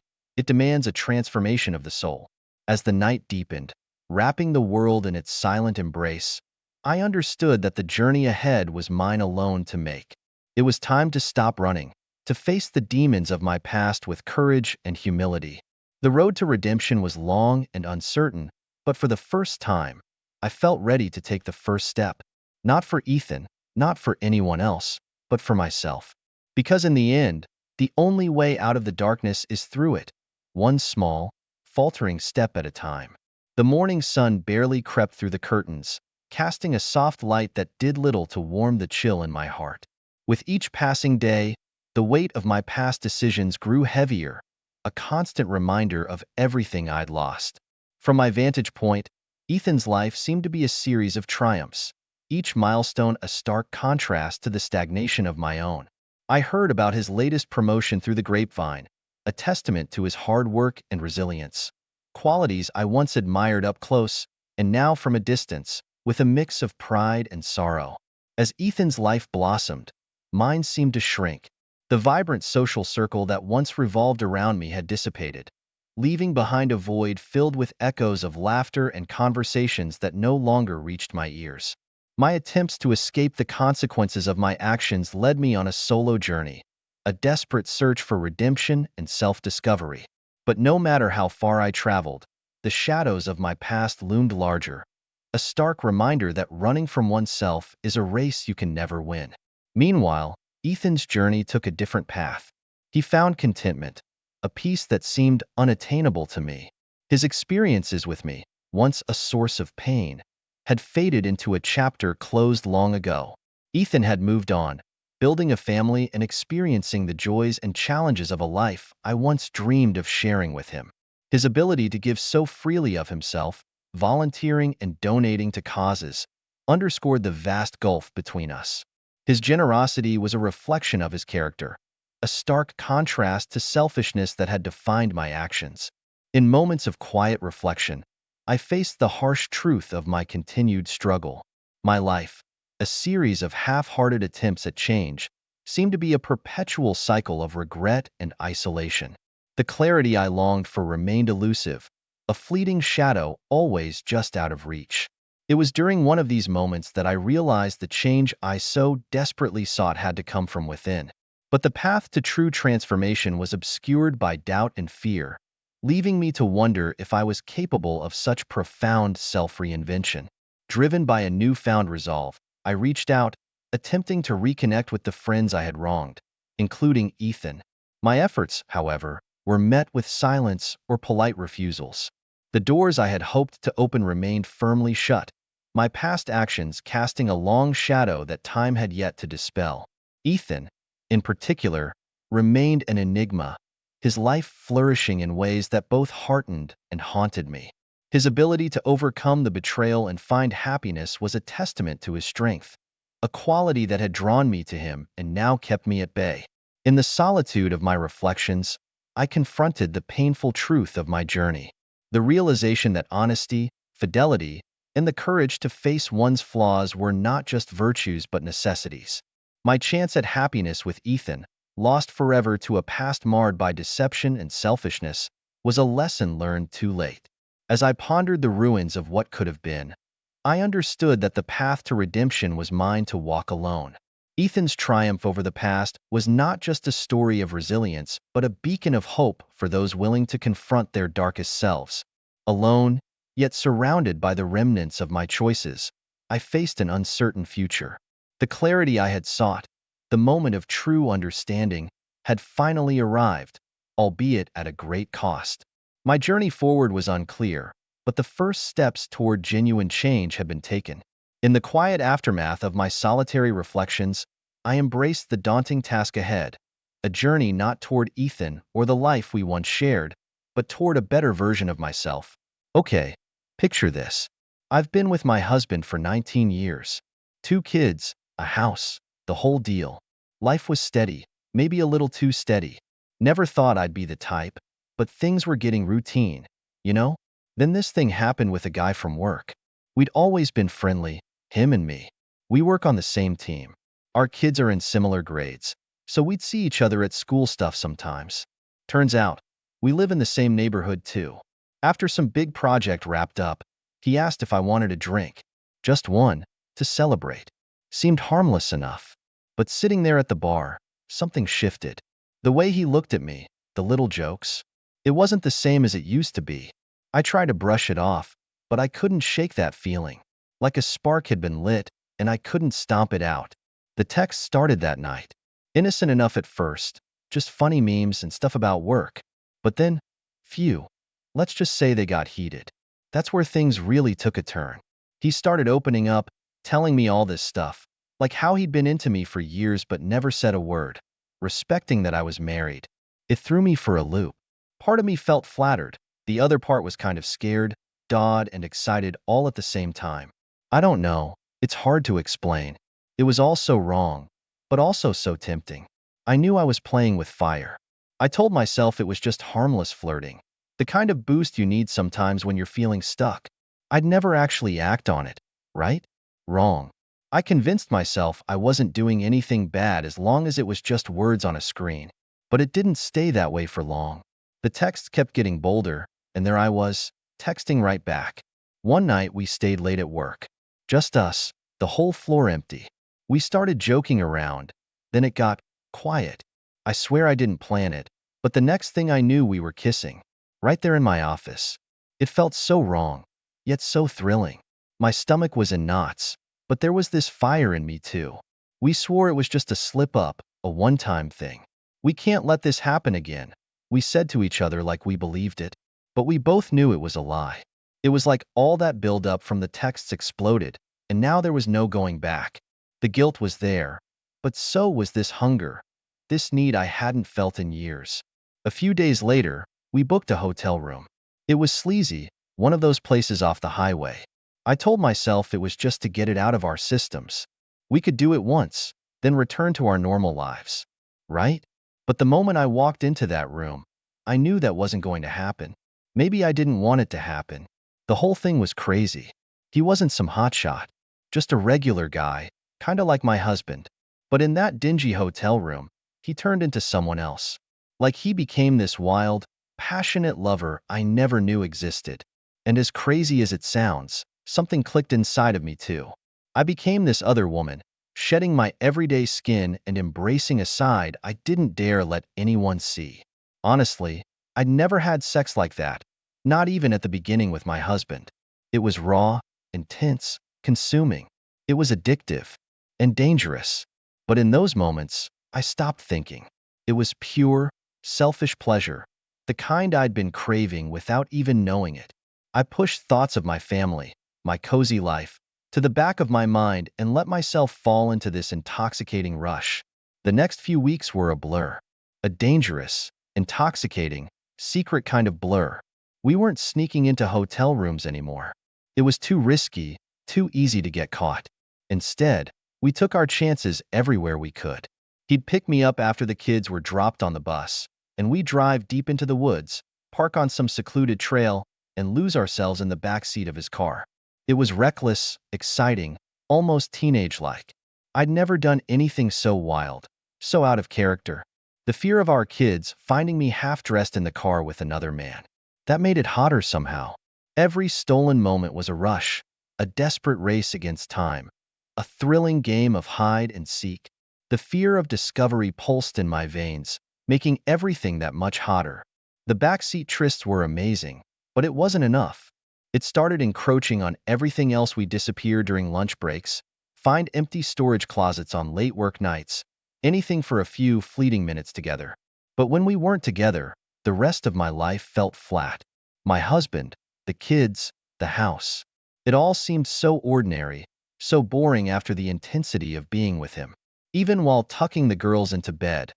It demands a transformation of the soul. As the night deepened, wrapping the world in its silent embrace, I understood that the journey ahead was mine alone to make. It was time to stop running, to face the demons of my past with courage and humility. The road to redemption was long and uncertain, but for the first time, I felt ready to take the first step. Not for Ethan, not for anyone else, but for myself. Because in the end, the only way out of the darkness is through it, one small, faltering step at a time. The morning sun barely crept through the curtains, casting a soft light that did little to warm the chill in my heart. With each passing day, the weight of my past decisions grew heavier, a constant reminder of everything I'd lost. From my vantage point, Ethan's life seemed to be a series of triumphs, each milestone a stark contrast to the stagnation of my own. I heard about his latest promotion through the grapevine, a testament to his hard work and resilience. Qualities I once admired up close, and now from a distance, with a mix of pride and sorrow. As Ethan's life blossomed, mine seemed to shrink. The vibrant social circle that once revolved around me had dissipated, leaving behind a void filled with echoes of laughter and conversations that no longer reached my ears. My attempts to escape the consequences of my actions led me on a solo journey, a desperate search for redemption and self-discovery. But no matter how far I traveled, the shadows of my past loomed larger, a stark reminder that running from oneself is a race you can never win. Meanwhile, Ethan's journey took a different path. He found contentment, a peace that seemed unattainable to me. His experiences with me, once a source of pain, had faded into a chapter closed long ago. Ethan had moved on, building a family and experiencing the joys and challenges of a life I once dreamed of sharing with him. His ability to give so freely of himself, volunteering and donating to causes, underscored the vast gulf between us. His generosity was a reflection of his character, a stark contrast to selfishness that had defined my actions. In moments of quiet reflection, I faced the harsh truth of my continued struggle. My life, a series of half-hearted attempts at change, seemed to be a perpetual cycle of regret and isolation. The clarity I longed for remained elusive, a fleeting shadow always just out of reach. It was during one of these moments that I realized the change I so desperately sought had to come from within. But the path to true transformation was obscured by doubt and fear, leaving me to wonder if I was capable of such profound self-reinvention. Driven by a newfound resolve, I reached out, attempting to reconnect with the friends I had wronged, including Ethan. My efforts, however, were met with silence or polite refusals. The doors I had hoped to open remained firmly shut, my past actions casting a long shadow that time had yet to dispel. Ethan, in particular, remained an enigma, his life flourishing in ways that both heartened and haunted me. His ability to overcome the betrayal and find happiness was a testament to his strength, a quality that had drawn me to him and now kept me at bay. In the solitude of my reflections, I confronted the painful truth of my journey, the realization that honesty, fidelity, and the courage to face one's flaws were not just virtues but necessities. My chance at happiness with Ethan, lost forever to a past marred by deception and selfishness, was a lesson learned too late. As I pondered the ruins of what could have been, I understood that the path to redemption was mine to walk alone. Ethan's triumph over the past was not just a story of resilience, but a beacon of hope for those willing to confront their darkest selves. Alone, yet surrounded by the remnants of my choices, I faced an uncertain future. The clarity I had sought, the moment of true understanding, had finally arrived, albeit at a great cost. My journey forward was unclear, but the first steps toward genuine change had been taken. In the quiet aftermath of my solitary reflections, I embraced the daunting task ahead, a journey not toward Ethan or the life we once shared, but toward a better version of myself. Okay, picture this. I've been with my husband for 19 years. 2 kids, a house, the whole deal. Life was steady, maybe a little too steady. Never thought I'd be the type, but things were getting routine, you know? Then this thing happened with a guy from work. We'd always been friendly, him and me. We work on the same team. Our kids are in similar grades, so we'd see each other at school stuff sometimes. Turns out, we live in the same neighborhood too. After some big project wrapped up, he asked if I wanted a drink. Just one, to celebrate. Seemed harmless enough. But sitting there at the bar, something shifted. The way he looked at me, the little jokes. It wasn't the same as it used to be. I tried to brush it off, but I couldn't shake that feeling. Like a spark had been lit, and I couldn't stomp it out. The text started that night. Innocent enough at first, just funny memes and stuff about work. But then, phew, let's just say they got heated. That's where things really took a turn. He started opening up, telling me all this stuff, like how he'd been into me for years but never said a word, respecting that I was married. It threw me for a loop. Part of me felt flattered. The other part was kind of scared, awed, and excited all at the same time. I don't know. It's hard to explain. It was all so wrong, but also so tempting. I knew I was playing with fire. I told myself it was just harmless flirting, the kind of boost you need sometimes when you're feeling stuck. I'd never actually act on it, right? Wrong. I convinced myself I wasn't doing anything bad as long as it was just words on a screen. But it didn't stay that way for long. The texts kept getting bolder, and there I was, texting right back. One night we stayed late at work. Just us, the whole floor empty. We started joking around. Then it got quiet. I swear I didn't plan it, but the next thing I knew we were kissing. Right there in my office. It felt so wrong, yet so thrilling. My stomach was in knots, but there was this fire in me too. We swore it was just a slip-up, a one-time thing. We can't let this happen again, we said to each other like we believed it. But we both knew it was a lie. It was like all that build-up from the texts exploded, and now there was no going back. The guilt was there, but so was this hunger, this need I hadn't felt in years. A few days later, we booked a hotel room. It was sleazy, one of those places off the highway. I told myself it was just to get it out of our systems. We could do it once, then return to our normal lives. Right? But the moment I walked into that room, I knew that wasn't going to happen. Maybe I didn't want it to happen. The whole thing was crazy. He wasn't some hotshot, just a regular guy, kinda like my husband. But in that dingy hotel room, he turned into someone else. Like he became this wild, passionate lover I never knew existed. And as crazy as it sounds, something clicked inside of me too. I became this other woman, shedding my everyday skin and embracing a side I didn't dare let anyone see. Honestly, I'd never had sex like that, not even at the beginning with my husband. It was raw, intense, consuming. It was addictive and dangerous. But in those moments, I stopped thinking. It was pure, selfish pleasure, the kind I'd been craving without even knowing it. I pushed thoughts of my family, my cozy life, to the back of my mind and let myself fall into this intoxicating rush. The next few weeks were a blur, a dangerous, intoxicating, secret kind of blur. We weren't sneaking into hotel rooms anymore. It was too risky, too easy to get caught. Instead, we took our chances everywhere we could. He'd pick me up after the kids were dropped on the bus, and we'd drive deep into the woods, park on some secluded trail, and lose ourselves in the back seat of his car. It was reckless, exciting, almost teenage-like. I'd never done anything so wild, so out of character. The fear of our kids finding me half-dressed in the car with another man. That made it hotter somehow. Every stolen moment was a rush, a desperate race against time, a thrilling game of hide and seek. The fear of discovery pulsed in my veins, making everything that much hotter. The backseat trysts were amazing, but it wasn't enough. It started encroaching on everything else. We disappear during lunch breaks, find empty storage closets on late work nights, anything for a few fleeting minutes together. But when we weren't together, the rest of my life felt flat. My husband, the kids, the house. It all seemed so ordinary, so boring after the intensity of being with him. Even while tucking the girls into bed,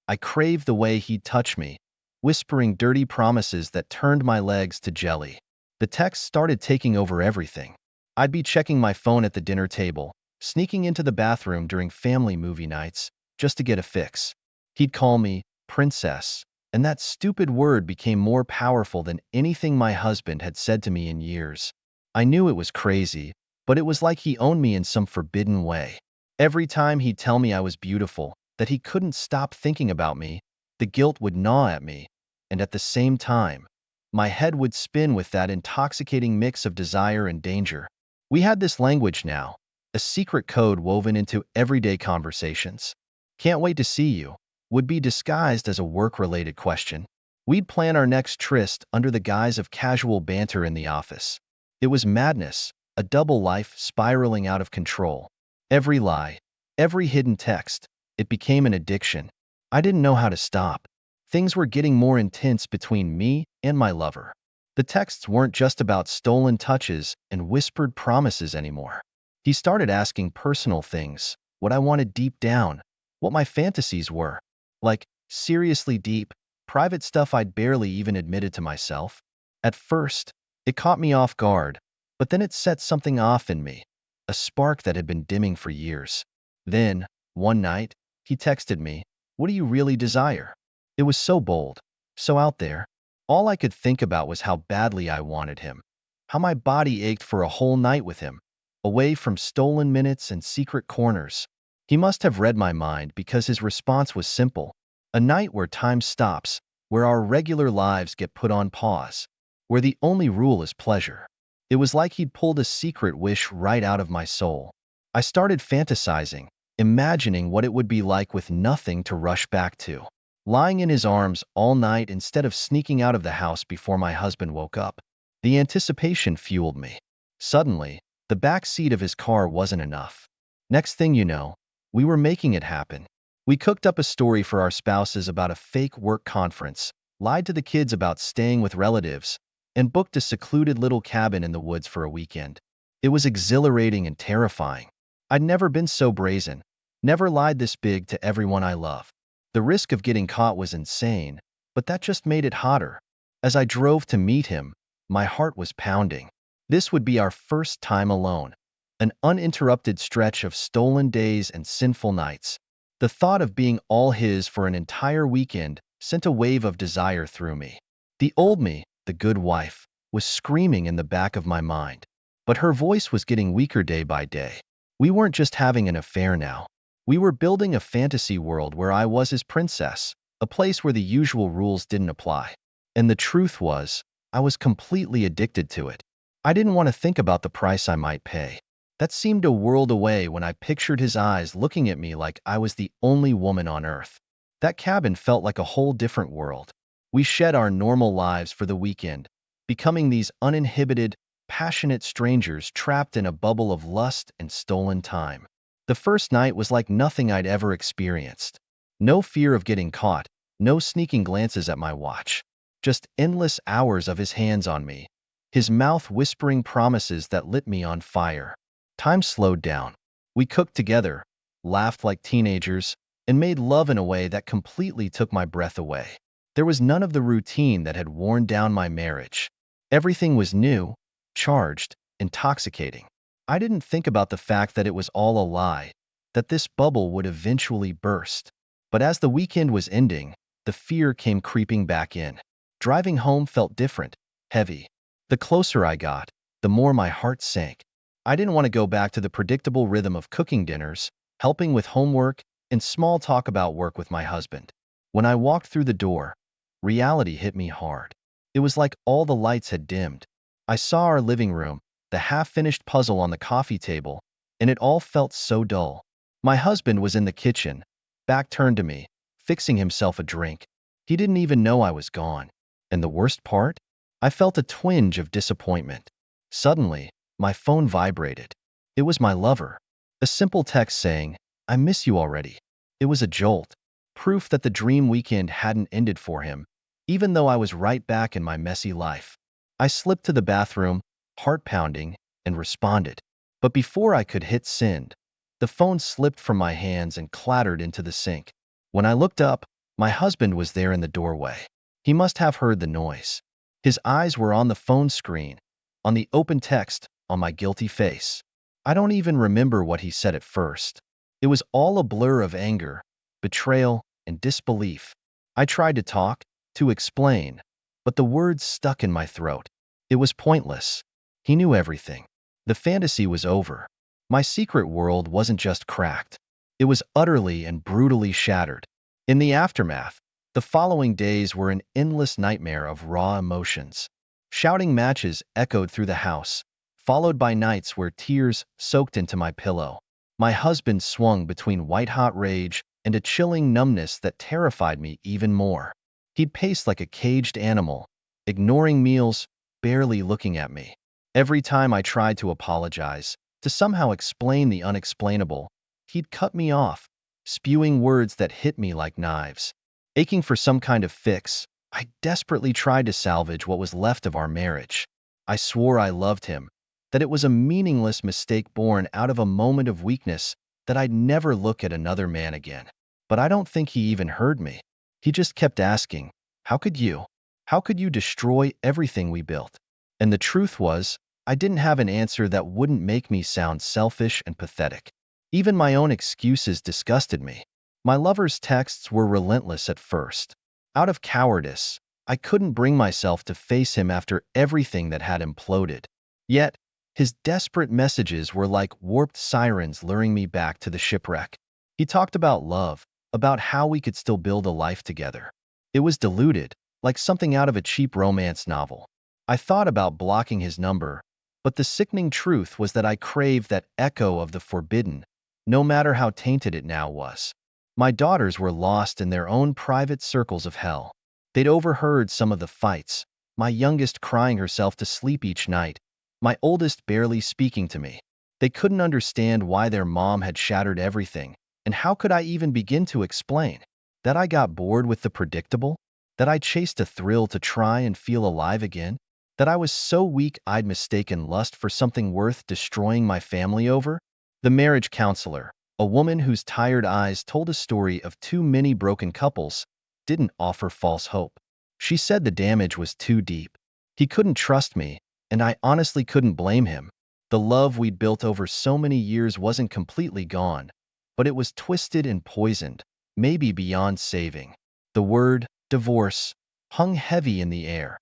I craved the way he'd touch me, whispering dirty promises that turned my legs to jelly. The texts started taking over everything. I'd be checking my phone at the dinner table, sneaking into the bathroom during family movie nights, just to get a fix. He'd call me princess, and that stupid word became more powerful than anything my husband had said to me in years. I knew it was crazy, but it was like he owned me in some forbidden way. Every time he'd tell me I was beautiful, that he couldn't stop thinking about me, the guilt would gnaw at me, and at the same time, my head would spin with that intoxicating mix of desire and danger. We had this language now, a secret code woven into everyday conversations. Can't wait to see you, would be disguised as a work-related question. We'd plan our next tryst under the guise of casual banter in the office. It was madness, a double life spiraling out of control. Every lie, every hidden text, it became an addiction. I didn't know how to stop. Things were getting more intense between me and my lover. The texts weren't just about stolen touches and whispered promises anymore. He started asking personal things, what I wanted deep down, what my fantasies were. Like, seriously deep, private stuff I'd barely even admitted to myself. At first, it caught me off guard, but then it set something off in me, a spark that had been dimming for years. Then, one night, he texted me, "What do you really desire?" It was so bold, so out there. All I could think about was how badly I wanted him, how my body ached for a whole night with him, away from stolen minutes and secret corners. He must have read my mind because his response was simple: a night where time stops, where our regular lives get put on pause, where the only rule is pleasure. It was like he'd pulled a secret wish right out of my soul. I started fantasizing, imagining what it would be like with nothing to rush back to. Lying in his arms all night instead of sneaking out of the house before my husband woke up. The anticipation fueled me. Suddenly, the back seat of his car wasn't enough. Next thing you know, we were making it happen. We cooked up a story for our spouses about a fake work conference, lied to the kids about staying with relatives, and booked a secluded little cabin in the woods for a weekend. It was exhilarating and terrifying. I'd never been so brazen, never lied this big to everyone I love. The risk of getting caught was insane, but that just made it hotter. As I drove to meet him, my heart was pounding. This would be our first time alone, an uninterrupted stretch of stolen days and sinful nights. The thought of being all his for an entire weekend sent a wave of desire through me. The old me, the good wife, was screaming in the back of my mind, but her voice was getting weaker day by day. We weren't just having an affair now. We were building a fantasy world where I was his princess, a place where the usual rules didn't apply. And the truth was, I was completely addicted to it. I didn't want to think about the price I might pay. That seemed a world away when I pictured his eyes looking at me like I was the only woman on earth. That cabin felt like a whole different world. We shed our normal lives for the weekend, becoming these uninhibited, passionate strangers trapped in a bubble of lust and stolen time. The first night was like nothing I'd ever experienced. No fear of getting caught, no sneaking glances at my watch. Just endless hours of his hands on me, his mouth whispering promises that lit me on fire. Time slowed down. We cooked together, laughed like teenagers, and made love in a way that completely took my breath away. There was none of the routine that had worn down my marriage. Everything was new, charged, intoxicating. I didn't think about the fact that it was all a lie, that this bubble would eventually burst. But as the weekend was ending, the fear came creeping back in. Driving home felt different, heavy. The closer I got, the more my heart sank. I didn't want to go back to the predictable rhythm of cooking dinners, helping with homework, and small talk about work with my husband. When I walked through the door, reality hit me hard. It was like all the lights had dimmed. I saw our living room, the half-finished puzzle on the coffee table, and it all felt so dull. My husband was in the kitchen, back turned to me, fixing himself a drink. He didn't even know I was gone. And the worst part? I felt a twinge of disappointment. Suddenly, my phone vibrated. It was my lover. A simple text saying, "I miss you already." It was a jolt, proof that the dream weekend hadn't ended for him, even though I was right back in my messy life. I slipped to the bathroom, heart pounding, and responded. But before I could hit send, the phone slipped from my hands and clattered into the sink. When I looked up, my husband was there in the doorway. He must have heard the noise. His eyes were on the phone screen, on the open text, on my guilty face. I don't even remember what he said at first. It was all a blur of anger, betrayal, and disbelief. I tried to talk, to explain, but the words stuck in my throat. It was pointless. He knew everything. The fantasy was over. My secret world wasn't just cracked. It was utterly and brutally shattered. In the aftermath, the following days were an endless nightmare of raw emotions. Shouting matches echoed through the house, followed by nights where tears soaked into my pillow. My husband swung between white-hot rage and a chilling numbness that terrified me even more. He'd pace like a caged animal, ignoring meals, barely looking at me. Every time I tried to apologize, to somehow explain the unexplainable, he'd cut me off, spewing words that hit me like knives. Aching for some kind of fix, I desperately tried to salvage what was left of our marriage. I swore I loved him, that it was a meaningless mistake born out of a moment of weakness, that I'd never look at another man again. But I don't think he even heard me. He just kept asking, How could you? How could you destroy everything we built? And the truth was, I didn't have an answer that wouldn't make me sound selfish and pathetic. Even my own excuses disgusted me. My lover's texts were relentless at first. Out of cowardice, I couldn't bring myself to face him after everything that had imploded. Yet, his desperate messages were like warped sirens luring me back to the shipwreck. He talked about love, about how we could still build a life together. It was diluted, like something out of a cheap romance novel. I thought about blocking his number, but the sickening truth was that I craved that echo of the forbidden, no matter how tainted it now was. My daughters were lost in their own private circles of hell. They'd overheard some of the fights, my youngest crying herself to sleep each night, my oldest barely speaking to me. They couldn't understand why their mom had shattered everything, and how could I even begin to explain? That I got bored with the predictable? That I chased a thrill to try and feel alive again? That I was so weak I'd mistaken lust for something worth destroying my family over? The marriage counselor, a woman whose tired eyes told a story of too many broken couples, didn't offer false hope. She said the damage was too deep. He couldn't trust me, and I honestly couldn't blame him. The love we'd built over so many years wasn't completely gone, but it was twisted and poisoned, maybe beyond saving. The word, divorce, hung heavy in the air,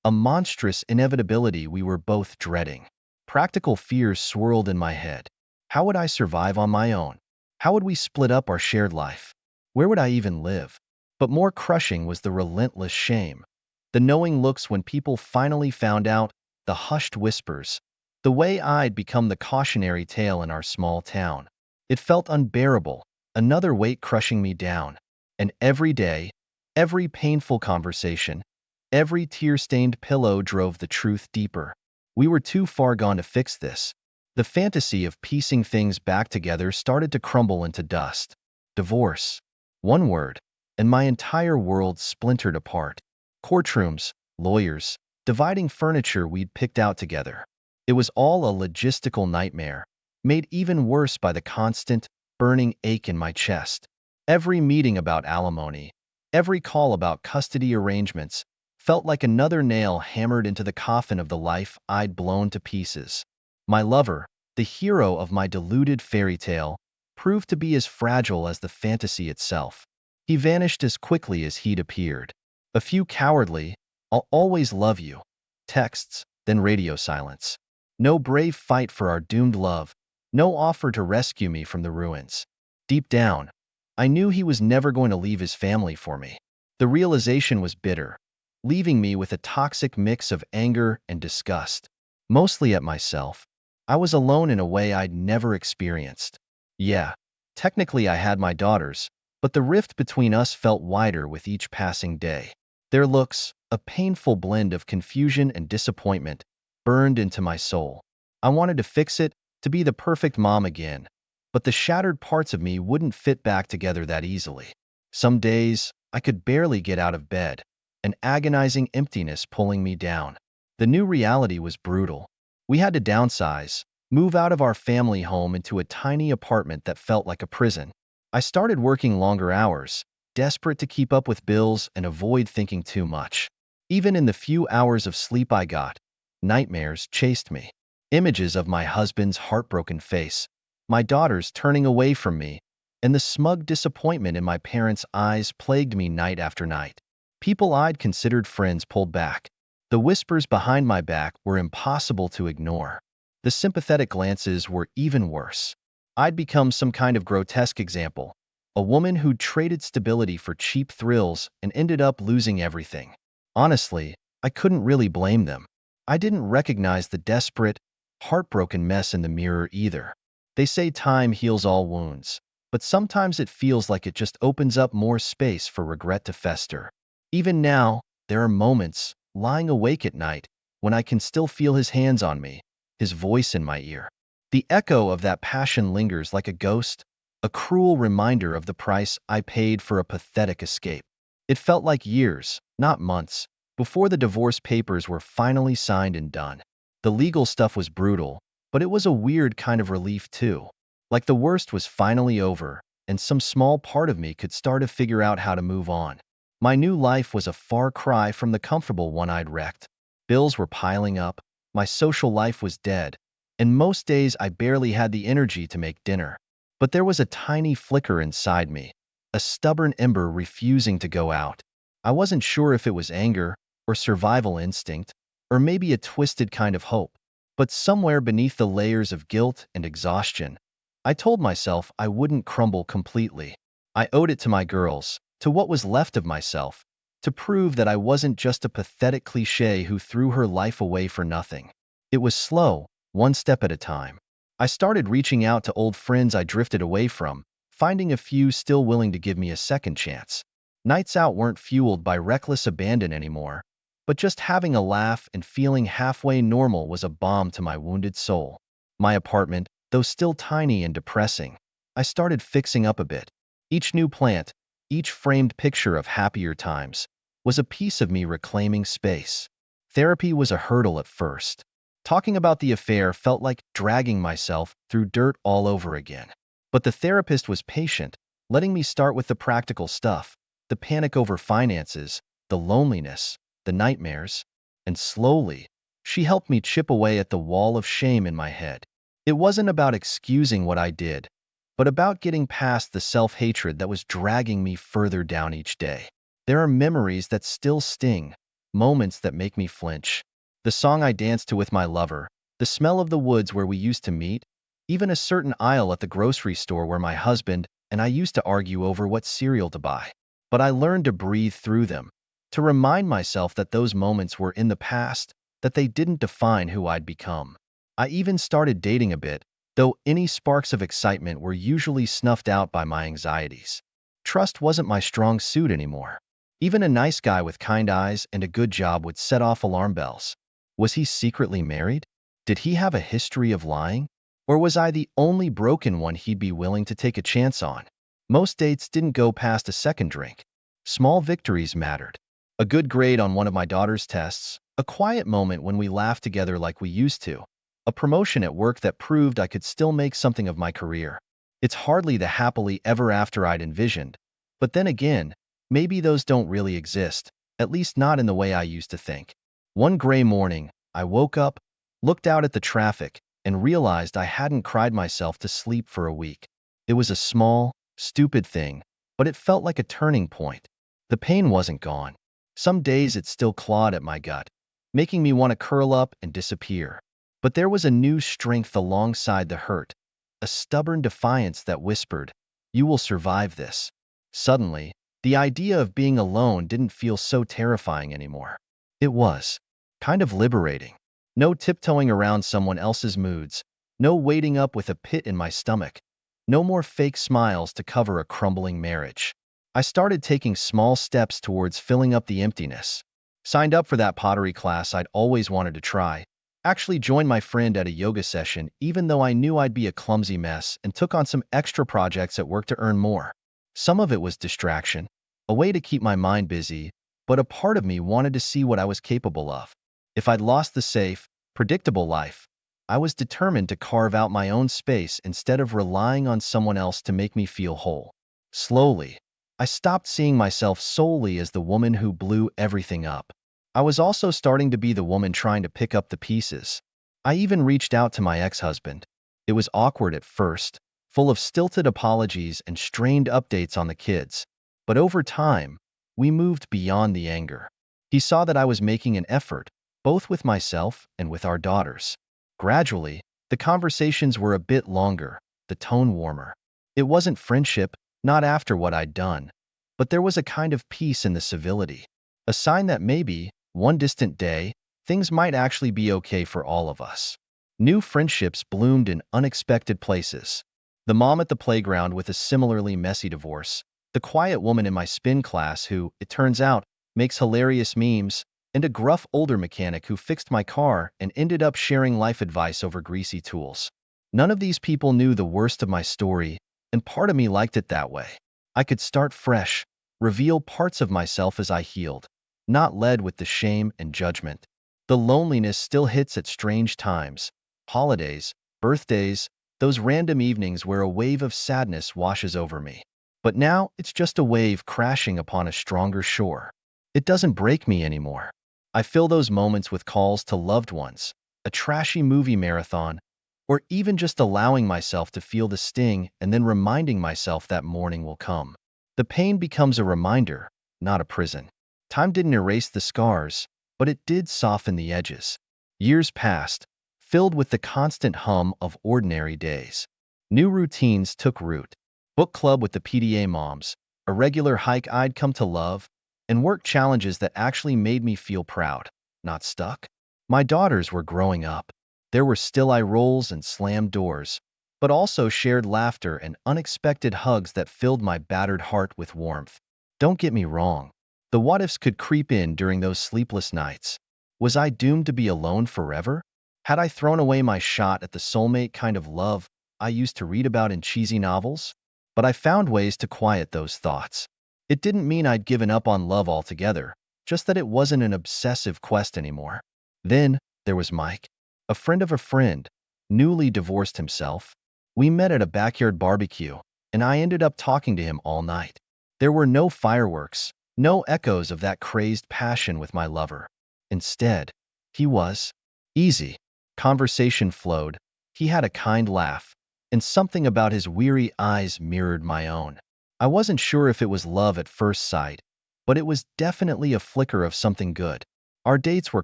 a monstrous inevitability we were both dreading. Practical fears swirled in my head. How would I survive on my own? How would we split up our shared life? Where would I even live? But more crushing was the relentless shame. The knowing looks when people finally found out, the hushed whispers, the way I'd become the cautionary tale in our small town. It felt unbearable, another weight crushing me down. And every day, every painful conversation, every tear-stained pillow drove the truth deeper. We were too far gone to fix this. The fantasy of piecing things back together started to crumble into dust. Divorce. One word, and my entire world splintered apart. Courtrooms, lawyers, dividing furniture we'd picked out together. It was all a logistical nightmare, made even worse by the constant, burning ache in my chest. Every meeting about alimony, every call about custody arrangements, felt like another nail hammered into the coffin of the life I'd blown to pieces. My lover, the hero of my deluded fairy tale, proved to be as fragile as the fantasy itself. He vanished as quickly as he'd appeared. A few cowardly, "I'll always love you" texts, then radio silence. No brave fight for our doomed love, no offer to rescue me from the ruins. Deep down, I knew he was never going to leave his family for me. The realization was bitter, leaving me with a toxic mix of anger and disgust. Mostly at myself. I was alone in a way I'd never experienced. Yeah, technically I had my daughters, but the rift between us felt wider with each passing day. Their looks, a painful blend of confusion and disappointment, burned into my soul. I wanted to fix it, to be the perfect mom again, but the shattered parts of me wouldn't fit back together that easily. Some days, I could barely get out of bed, an agonizing emptiness pulling me down. The new reality was brutal. We had to downsize, move out of our family home into a tiny apartment that felt like a prison. I started working longer hours, desperate to keep up with bills and avoid thinking too much. Even in the few hours of sleep I got, nightmares chased me. Images of my husband's heartbroken face, my daughters turning away from me, and the smug disappointment in my parents' eyes plagued me night after night. People I'd considered friends pulled back. The whispers behind my back were impossible to ignore. The sympathetic glances were even worse. I'd become some kind of grotesque example, a woman who'd traded stability for cheap thrills and ended up losing everything. Honestly, I couldn't really blame them. I didn't recognize the desperate, heartbroken mess in the mirror either. They say time heals all wounds, but sometimes it feels like it just opens up more space for regret to fester. Even now, there are moments, lying awake at night, when I can still feel his hands on me, his voice in my ear. The echo of that passion lingers like a ghost, a cruel reminder of the price I paid for a pathetic escape. It felt like years, not months, before the divorce papers were finally signed and done. The legal stuff was brutal, but it was a weird kind of relief too. Like the worst was finally over, and some small part of me could start to figure out how to move on. My new life was a far cry from the comfortable one I'd wrecked. Bills were piling up, my social life was dead, and most days I barely had the energy to make dinner. But there was a tiny flicker inside me, a stubborn ember refusing to go out. I wasn't sure if it was anger, or survival instinct, or maybe a twisted kind of hope. But somewhere beneath the layers of guilt and exhaustion, I told myself I wouldn't crumble completely. I owed it to my girls, to what was left of myself, to prove that I wasn't just a pathetic cliché who threw her life away for nothing. It was slow, one step at a time. I started reaching out to old friends I drifted away from, finding a few still willing to give me a second chance. Nights out weren't fueled by reckless abandon anymore, but just having a laugh and feeling halfway normal was a balm to my wounded soul. My apartment, though still tiny and depressing, I started fixing up a bit. Each new plant, each framed picture of happier times, was a piece of me reclaiming space. Therapy was a hurdle at first. Talking about the affair felt like dragging myself through dirt all over again. But the therapist was patient, letting me start with the practical stuff, the panic over finances, the loneliness, the nightmares, and slowly, she helped me chip away at the wall of shame in my head. It wasn't about excusing what I did, but about getting past the self-hatred that was dragging me further down each day. There are memories that still sting, moments that make me flinch. The song I danced to with my lover, the smell of the woods where we used to meet, even a certain aisle at the grocery store where my husband and I used to argue over what cereal to buy. But I learned to breathe through them, to remind myself that those moments were in the past, that they didn't define who I'd become. I even started dating a bit, though any sparks of excitement were usually snuffed out by my anxieties. Trust wasn't my strong suit anymore. Even a nice guy with kind eyes and a good job would set off alarm bells. Was he secretly married? Did he have a history of lying? Or was I the only broken one he'd be willing to take a chance on? Most dates didn't go past a second drink. Small victories mattered. A good grade on one of my daughter's tests, a quiet moment when we laughed together like we used to, a promotion at work that proved I could still make something of my career. It's hardly the happily ever after I'd envisioned, but then again, maybe those don't really exist, at least not in the way I used to think. One gray morning, I woke up, looked out at the traffic, and realized I hadn't cried myself to sleep for a week. It was a small, stupid thing, but it felt like a turning point. The pain wasn't gone. Some days it still clawed at my gut, making me want to curl up and disappear. But there was a new strength alongside the hurt, a stubborn defiance that whispered, "You will survive this." Suddenly, the idea of being alone didn't feel so terrifying anymore. It was kind of liberating. No tiptoeing around someone else's moods, no waiting up with a pit in my stomach, no more fake smiles to cover a crumbling marriage. I started taking small steps towards filling up the emptiness. Signed up for that pottery class I'd always wanted to try. Actually joined my friend at a yoga session even though I knew I'd be a clumsy mess, and took on some extra projects at work to earn more. Some of it was distraction, a way to keep my mind busy, but a part of me wanted to see what I was capable of. If I'd lost the safe, predictable life, I was determined to carve out my own space instead of relying on someone else to make me feel whole. Slowly, I stopped seeing myself solely as the woman who blew everything up. I was also starting to be the woman trying to pick up the pieces. I even reached out to my ex-husband. It was awkward at first, full of stilted apologies and strained updates on the kids. But over time, we moved beyond the anger. He saw that I was making an effort, both with myself and with our daughters. Gradually, the conversations were a bit longer, the tone warmer. It wasn't friendship, not after what I'd done, but there was a kind of peace in the civility. A sign that maybe, one distant day, things might actually be okay for all of us. New friendships bloomed in unexpected places. The mom at the playground with a similarly messy divorce, the quiet woman in my spin class who, it turns out, makes hilarious memes, and a gruff older mechanic who fixed my car and ended up sharing life advice over greasy tools. None of these people knew the worst of my story, and part of me liked it that way. I could start fresh, reveal parts of myself as I healed, not led with the shame and judgment. The loneliness still hits at strange times, holidays, birthdays, those random evenings where a wave of sadness washes over me. But now it's just a wave crashing upon a stronger shore. It doesn't break me anymore. I fill those moments with calls to loved ones, a trashy movie marathon, or even just allowing myself to feel the sting and then reminding myself that morning will come. The pain becomes a reminder, not a prison. Time didn't erase the scars, but it did soften the edges. Years passed, filled with the constant hum of ordinary days. New routines took root. Book club with the PDA moms, a regular hike I'd come to love, and work challenges that actually made me feel proud, not stuck. My daughters were growing up. There were still eye rolls and slammed doors, but also shared laughter and unexpected hugs that filled my battered heart with warmth. Don't get me wrong. The what-ifs could creep in during those sleepless nights. Was I doomed to be alone forever? Had I thrown away my shot at the soulmate kind of love I used to read about in cheesy novels? But I found ways to quiet those thoughts. It didn't mean I'd given up on love altogether, just that it wasn't an obsessive quest anymore. Then there was Mike, a friend of a friend, newly divorced himself. We met at a backyard barbecue, and I ended up talking to him all night. There were no fireworks, no echoes of that crazed passion with my lover. Instead, he was easy. Conversation flowed. He had a kind laugh, and something about his weary eyes mirrored my own. I wasn't sure if it was love at first sight, but it was definitely a flicker of something good. Our dates were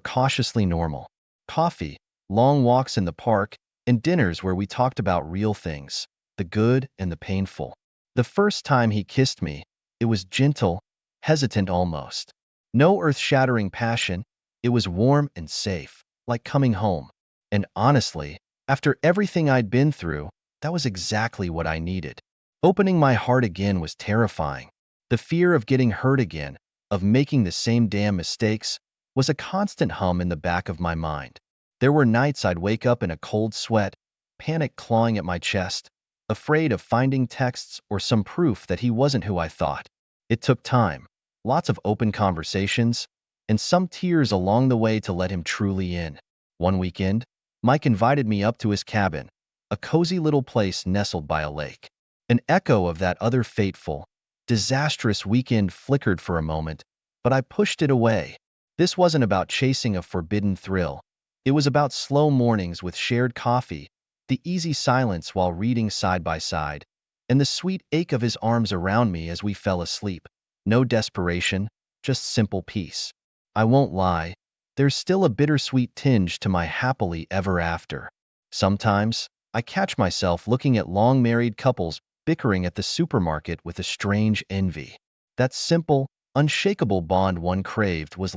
cautiously normal. Coffee, long walks in the park, and dinners where we talked about real things, the good and the painful. The first time he kissed me, it was gentle, hesitant almost. No earth-shattering passion, it was warm and safe, like coming home. And honestly, after everything I'd been through, that was exactly what I needed. Opening my heart again was terrifying. The fear of getting hurt again, of making the same damn mistakes, was a constant hum in the back of my mind. There were nights I'd wake up in a cold sweat, panic clawing at my chest, afraid of finding texts or some proof that he wasn't who I thought. It took time, lots of open conversations, and some tears along the way to let him truly in. One weekend, Mike invited me up to his cabin, a cozy little place nestled by a lake. An echo of that other fateful, disastrous weekend flickered for a moment, but I pushed it away. This wasn't about chasing a forbidden thrill. It was about slow mornings with shared coffee, the easy silence while reading side by side, and the sweet ache of his arms around me as we fell asleep. No desperation, just simple peace. I won't lie, there's still a bittersweet tinge to my happily ever after. Sometimes, I catch myself looking at long-married couples bickering at the supermarket with a strange envy. That simple, unshakable bond one craved was